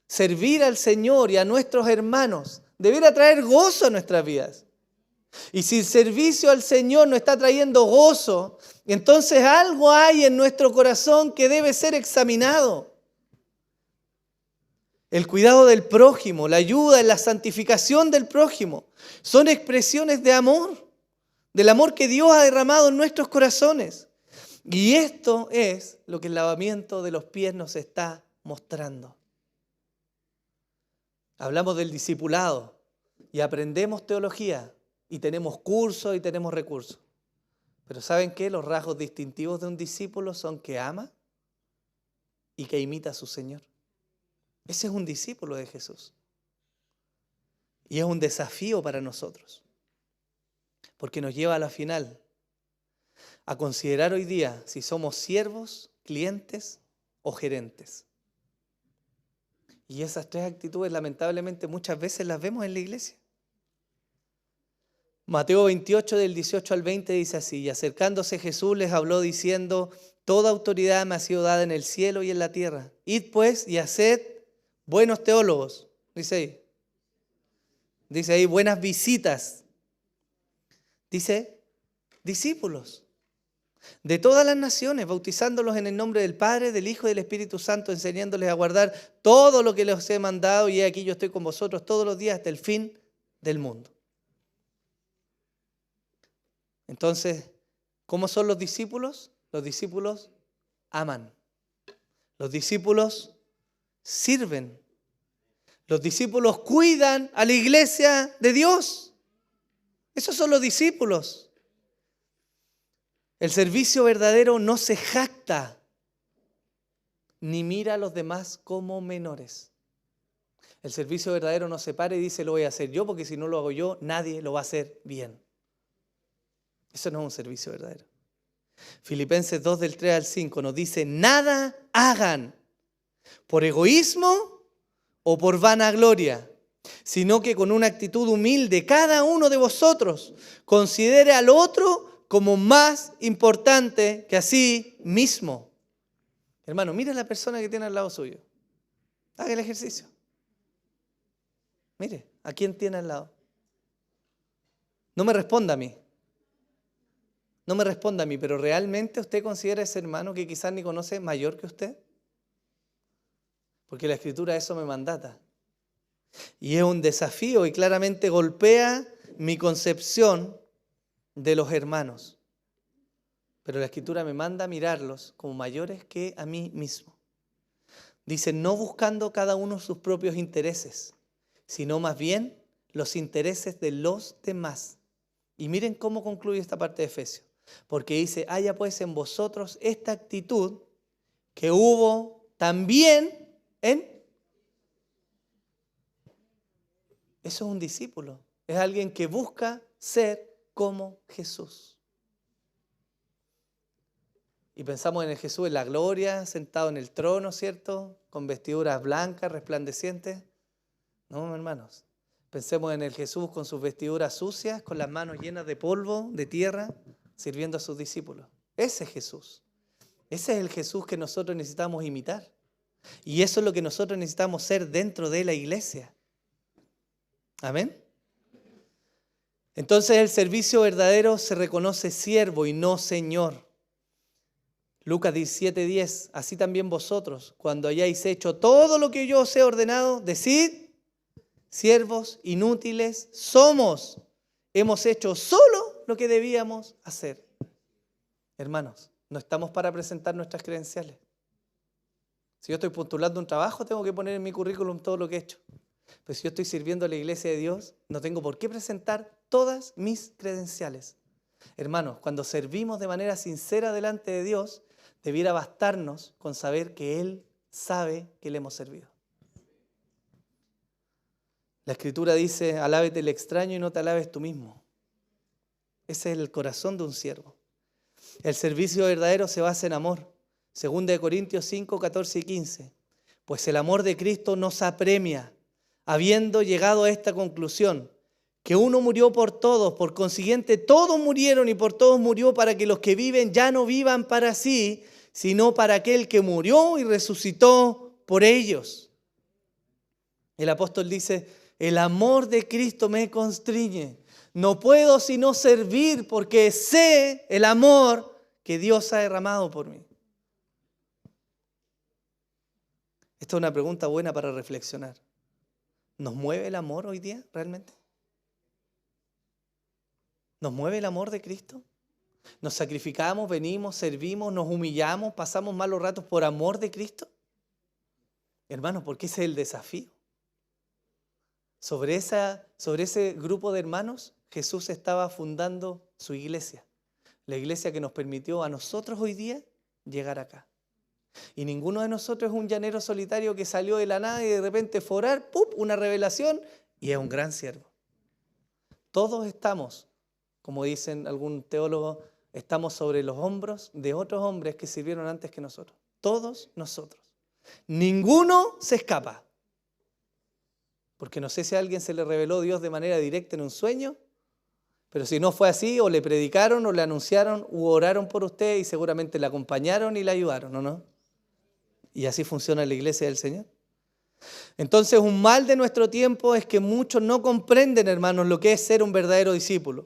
servir al Señor y a nuestros hermanos debiera traer gozo a nuestras vidas. Y si el servicio al Señor no está trayendo gozo, entonces algo hay en nuestro corazón que debe ser examinado. El cuidado del prójimo, la ayuda en la santificación del prójimo, son expresiones de amor, del amor que Dios ha derramado en nuestros corazones. Y esto es lo que el lavamiento de los pies nos está mostrando. Hablamos del discipulado y aprendemos teología y tenemos cursos y tenemos recursos. Pero ¿saben qué? Los rasgos distintivos de un discípulo son que ama y que imita a su Señor. Ese es un discípulo de Jesús. Y es un desafío para nosotros. Porque nos lleva a la final a considerar hoy día si somos siervos, clientes o gerentes. Y esas tres actitudes lamentablemente muchas veces las vemos en la iglesia. Mateo 28 del 18 al 20 dice así, y acercándose Jesús les habló diciendo, Toda autoridad me ha sido dada en el cielo y en la tierra. Id pues y haced buenos teólogos. Dice ahí buenas visitas. Dice discípulos de todas las naciones, bautizándolos en el nombre del Padre, del Hijo y del Espíritu Santo, enseñándoles a guardar todo lo que les he mandado, y he aquí yo estoy con vosotros todos los días hasta el fin del mundo. Entonces, ¿cómo son los discípulos? Los discípulos aman. Los discípulos sirven. Los discípulos cuidan a la iglesia de Dios. Esos son los discípulos. El servicio verdadero no se jacta ni mira a los demás como menores. El servicio verdadero no se para y dice lo voy a hacer yo, porque si no lo hago yo, nadie lo va a hacer bien. Eso no es un servicio verdadero. Filipenses 2 del 3 al 5 nos dice: nada hagan por egoísmo o por vanagloria, sino que con una actitud humilde cada uno de vosotros considere al otro como más importante que a sí mismo. Hermano, mire a la persona que tiene al lado suyo. Haga el ejercicio. Mire, ¿a quién tiene al lado? No me responda a mí. No me responda a mí, pero ¿realmente usted considera a ese hermano que quizás ni conoce mayor que usted? Porque la Escritura eso me mandata. Y es un desafío y claramente golpea mi concepción de los hermanos. Pero la Escritura me manda a mirarlos como mayores que a mí mismo. Dice, no buscando cada uno sus propios intereses, sino más bien los intereses de los demás. Y miren cómo concluye esta parte de Efesios. Porque dice, haya pues en vosotros esta actitud que hubo también en... Eso es un discípulo. Es alguien que busca ser como Jesús. Y pensamos en el Jesús en la gloria, sentado en el trono, ¿cierto? Con vestiduras blancas, resplandecientes. No, hermanos. Pensemos en el Jesús con sus vestiduras sucias, con las manos llenas de polvo, de tierra, sirviendo a sus discípulos. Ese es Jesús. Ese es el Jesús que nosotros necesitamos imitar. Y eso es lo que nosotros necesitamos ser dentro de la iglesia. Amén. Entonces el servicio verdadero se reconoce siervo y no señor. Lucas 17:10, así también vosotros, cuando hayáis hecho todo lo que yo os he ordenado, decid, siervos inútiles somos. Hemos hecho solo lo que debíamos hacer. Hermanos, no estamos para presentar nuestras credenciales. Si yo estoy postulando un trabajo, tengo que poner en mi currículum todo lo que he hecho. Pero si yo estoy sirviendo a la iglesia de Dios, no tengo por qué presentar todas mis credenciales. Hermanos, cuando servimos de manera sincera delante de Dios, debiera bastarnos con saber que Él sabe que le hemos servido. La Escritura dice, alábete el extraño y no te alabes tú mismo. Ese es el corazón de un siervo. El servicio verdadero se basa en amor. 2 Corintios 5, 14 y 15. Pues el amor de Cristo nos apremia, habiendo llegado a esta conclusión, que uno murió por todos, por consiguiente todos murieron y por todos murió para que los que viven ya no vivan para sí, sino para aquel que murió y resucitó por ellos. El apóstol dice, el amor de Cristo me constriñe. No puedo sino servir porque sé el amor que Dios ha derramado por mí. Esta es una pregunta buena para reflexionar. ¿Nos mueve el amor hoy día realmente? ¿Nos mueve el amor de Cristo? ¿Nos sacrificamos, venimos, servimos, nos humillamos, pasamos malos ratos por amor de Cristo? Hermanos, porque ese es el desafío. Sobre ese grupo de hermanos, Jesús estaba fundando su iglesia. La iglesia que nos permitió a nosotros hoy día llegar acá. Y ninguno de nosotros es un llanero solitario que salió de la nada y de repente fue a orar, ¡pum!, una revelación y es un gran siervo. Todos estamos, como dicen algún teólogo, estamos sobre los hombros de otros hombres que sirvieron antes que nosotros. Todos nosotros. Ninguno se escapa. Porque no sé si a alguien se le reveló Dios de manera directa en un sueño, Pero si no fue así, o le predicaron, o le anunciaron, u oraron por usted y seguramente le acompañaron y le ayudaron, ¿o no? Y así funciona la iglesia del Señor. Entonces, un mal de nuestro tiempo es que muchos no comprenden, hermanos, lo que es ser un verdadero discípulo.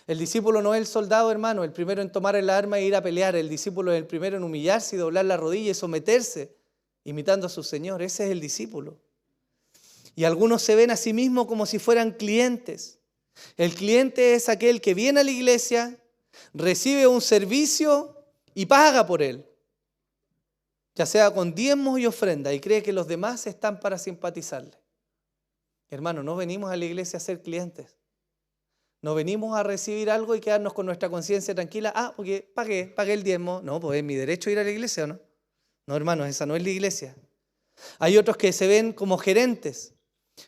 El discípulo no es el soldado, hermano, el primero en tomar el arma e ir a pelear. El discípulo es el primero en humillarse y doblar la rodilla y someterse, imitando a su Señor. Ese es el discípulo. Y algunos se ven a sí mismos como si fueran clientes. El cliente es aquel que viene a la iglesia, recibe un servicio y paga por él, ya sea con diezmos y ofrendas, y cree que los demás están para simpatizarle. Hermano, no venimos a la iglesia a ser clientes. No venimos a recibir algo y quedarnos con nuestra conciencia tranquila. Ah, porque pagué el diezmo. No, pues es mi derecho ir a la iglesia, ¿o no? No, hermanos, esa no es la iglesia. Hay otros que se ven como gerentes.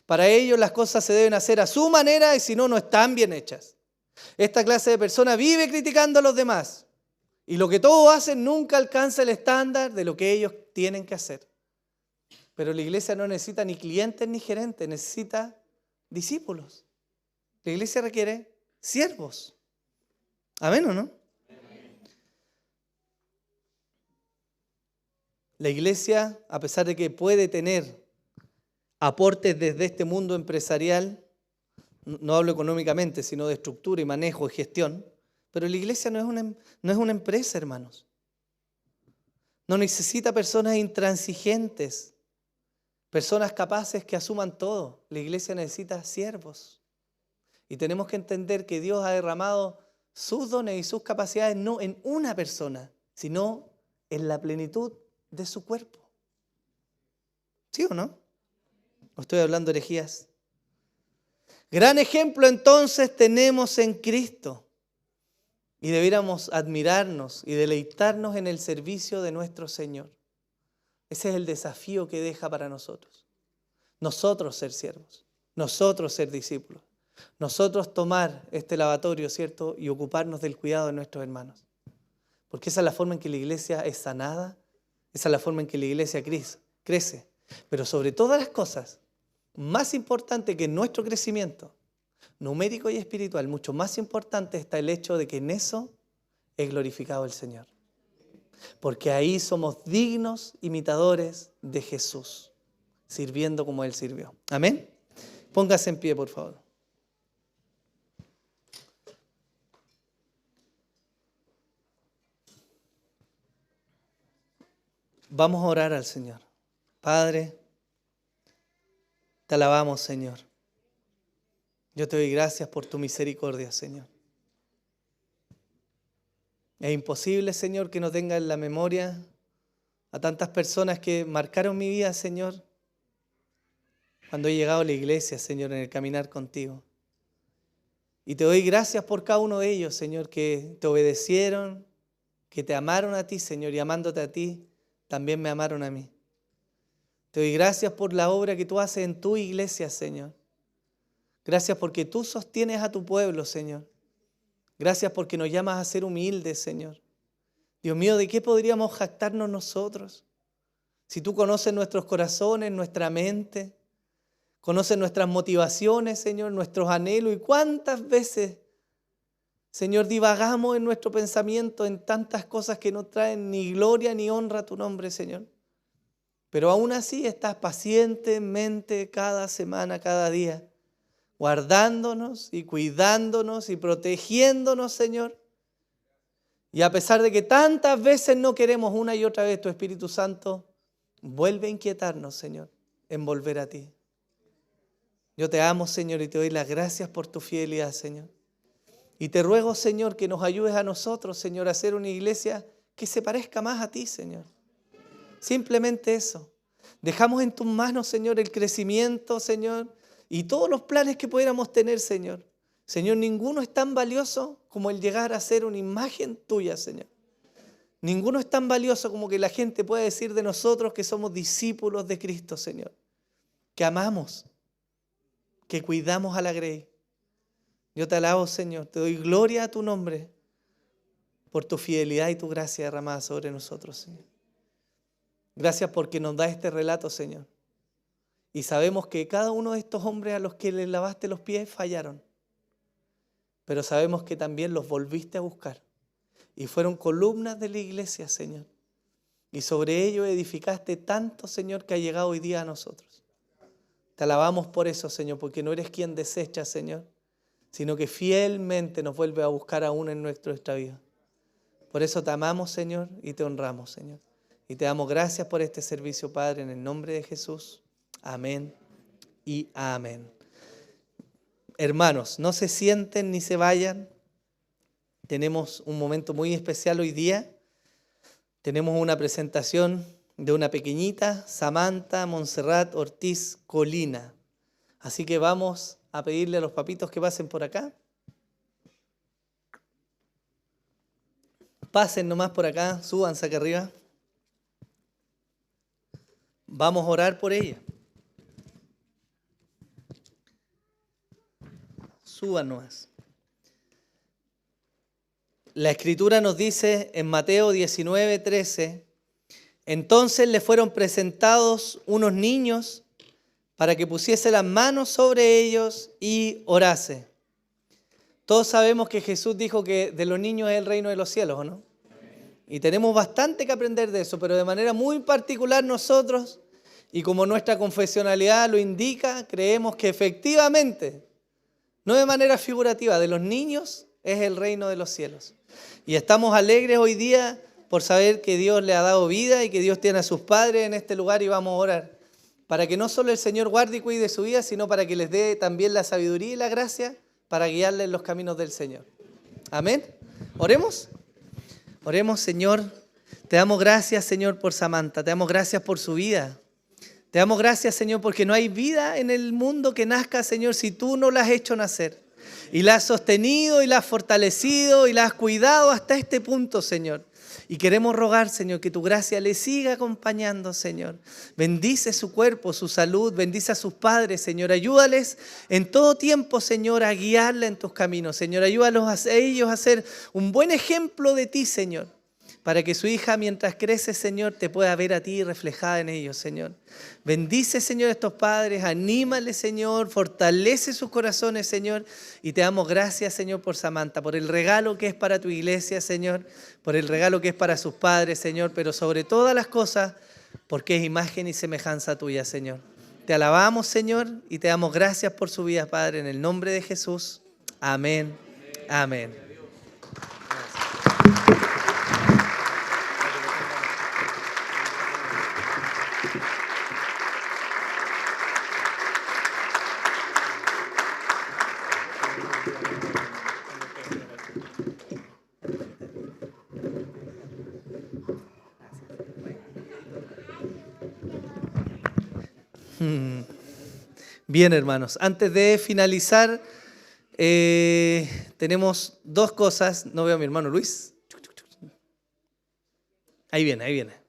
Para ellos las cosas se deben hacer a su manera y si no, no están bien hechas. Esta clase de persona vive criticando a los demás. Y lo que todos hacen nunca alcanza el estándar de lo que ellos tienen que hacer. Pero la iglesia no necesita ni clientes ni gerentes, necesita discípulos. La iglesia requiere siervos. ¿Amén o no? La iglesia, a pesar de que puede tener aportes desde este mundo empresarial, no hablo económicamente, sino de estructura y manejo y gestión, pero la iglesia no es una empresa, hermanos. No necesita personas intransigentes, personas capaces que asuman todo. La iglesia necesita siervos. Y tenemos que entender que Dios ha derramado sus dones y sus capacidades no en una persona, sino en la plenitud de su cuerpo. ¿Sí o no? ¿O estoy hablando herejías? Gran ejemplo entonces tenemos en Cristo. Y debiéramos admirarnos y deleitarnos en el servicio de nuestro Señor. Ese es el desafío que deja para nosotros. Nosotros ser siervos, nosotros ser discípulos, nosotros tomar este lavatorio, ¿cierto? Y ocuparnos del cuidado de nuestros hermanos. Porque esa es la forma en que la iglesia es sanada, esa es la forma en que la iglesia crece. Pero sobre todas las cosas, más importante que nuestro crecimiento numérico y espiritual, mucho más importante está el hecho de que en eso es glorificado el Señor. Porque ahí somos dignos imitadores de Jesús, sirviendo como Él sirvió. Amén. Póngase en pie, por favor. Vamos a orar al Señor. Padre, te alabamos, Señor. Yo te doy gracias por tu misericordia, Señor. Es imposible, Señor, que no tenga en la memoria a tantas personas que marcaron mi vida, Señor, cuando he llegado a la iglesia, Señor, en el caminar contigo. Y te doy gracias por cada uno de ellos, Señor, que te obedecieron, que te amaron a ti, Señor, y amándote a ti, también me amaron a mí. Te doy gracias por la obra que tú haces en tu iglesia, Señor. Gracias porque tú sostienes a tu pueblo, Señor. Gracias porque nos llamas a ser humildes, Señor. Dios mío, ¿de qué podríamos jactarnos nosotros? Si tú conoces nuestros corazones, nuestra mente, conoces nuestras motivaciones, Señor, nuestros anhelos y cuántas veces, Señor, divagamos en nuestro pensamiento en tantas cosas que no traen ni gloria ni honra a tu nombre, Señor. Pero aún así estás pacientemente cada semana, cada día, guardándonos y cuidándonos y protegiéndonos, Señor. Y a pesar de que tantas veces no queremos una y otra vez, tu Espíritu Santo vuelve a inquietarnos, Señor, en volver a ti. Yo te amo, Señor, y te doy las gracias por tu fidelidad, Señor. Y te ruego, Señor, que nos ayudes a nosotros, Señor, a hacer una iglesia que se parezca más a ti, Señor. Simplemente eso. Dejamos en tus manos, Señor, el crecimiento, Señor, y todos los planes que pudiéramos tener, Señor. Señor, ninguno es tan valioso como el llegar a ser una imagen tuya, Señor. Ninguno es tan valioso como que la gente pueda decir de nosotros que somos discípulos de Cristo, Señor. Que amamos, que cuidamos a la grey. Yo te alabo, Señor, te doy gloria a tu nombre por tu fidelidad y tu gracia derramada sobre nosotros, Señor. Gracias porque nos da este relato, Señor. Y sabemos que cada uno de estos hombres a los que les lavaste los pies fallaron. pero sabemos que también los volviste a buscar y fueron columnas de la iglesia, Señor. Y sobre ello edificaste tanto, Señor, que ha llegado hoy día a nosotros. Te alabamos por eso, Señor, porque no eres quien desecha, Señor, sino que fielmente nos vuelve a buscar aún en nuestro extravío. Por eso te amamos, Señor, y te honramos, Señor. Y te damos gracias por este servicio, Padre, en el nombre de Jesús. Amén y amén. Hermanos, no se sienten ni se vayan. Tenemos un momento muy especial hoy día. Tenemos una presentación de una pequeñita, Samantha Montserrat Ortiz Colina. Así que vamos a pedirle a los papitos que pasen por acá. Pasen nomás por acá, súbanse acá arriba. Vamos a orar por ella. Suban nomás. La Escritura nos dice en Mateo 19:13, entonces le fueron presentados unos niños para que pusiese las manos sobre ellos y orase. Todos sabemos que Jesús dijo que de los niños es el reino de los cielos, ¿o no? Y tenemos bastante que aprender de eso, pero de manera muy particular nosotros, y como nuestra confesionalidad lo indica, creemos que efectivamente, no de manera figurativa, de los niños es el reino de los cielos. Y estamos alegres hoy día por saber que Dios le ha dado vida y que Dios tiene a sus padres en este lugar y vamos a orar. Para que no solo el Señor guarde y cuide su vida, sino para que les dé también la sabiduría y la gracia para guiarles en los caminos del Señor. Amén. ¿Oremos? Oremos, Señor. Te damos gracias, Señor, por Samantha. Te damos gracias por su vida. Te damos gracias, Señor, porque no hay vida en el mundo que nazca, Señor, si tú no la has hecho nacer. Y la has sostenido y la has fortalecido y la has cuidado hasta este punto, Señor. Y queremos rogar, Señor, que tu gracia le siga acompañando, Señor. Bendice su cuerpo, su salud, bendice a sus padres, Señor. Ayúdales en todo tiempo, Señor, a guiarla en tus caminos. Señor, ayúdalos a ellos a ser un buen ejemplo de ti, Señor. Para que su hija, mientras crece, Señor, te pueda ver a ti reflejada en ellos, Señor. Bendice, Señor, a estos padres, anímales, Señor, fortalece sus corazones, Señor. Y te damos gracias, Señor, por Samantha, por el regalo que es para tu iglesia, Señor, por el regalo que es para sus padres, Señor, pero sobre todas las cosas, porque es imagen y semejanza tuya, Señor. Te alabamos, Señor, y te damos gracias por su vida, Padre, en el nombre de Jesús. Amén. Amén. Bien, hermanos, antes de finalizar, tenemos dos cosas. No veo a mi hermano Luis. Ahí viene, ahí viene.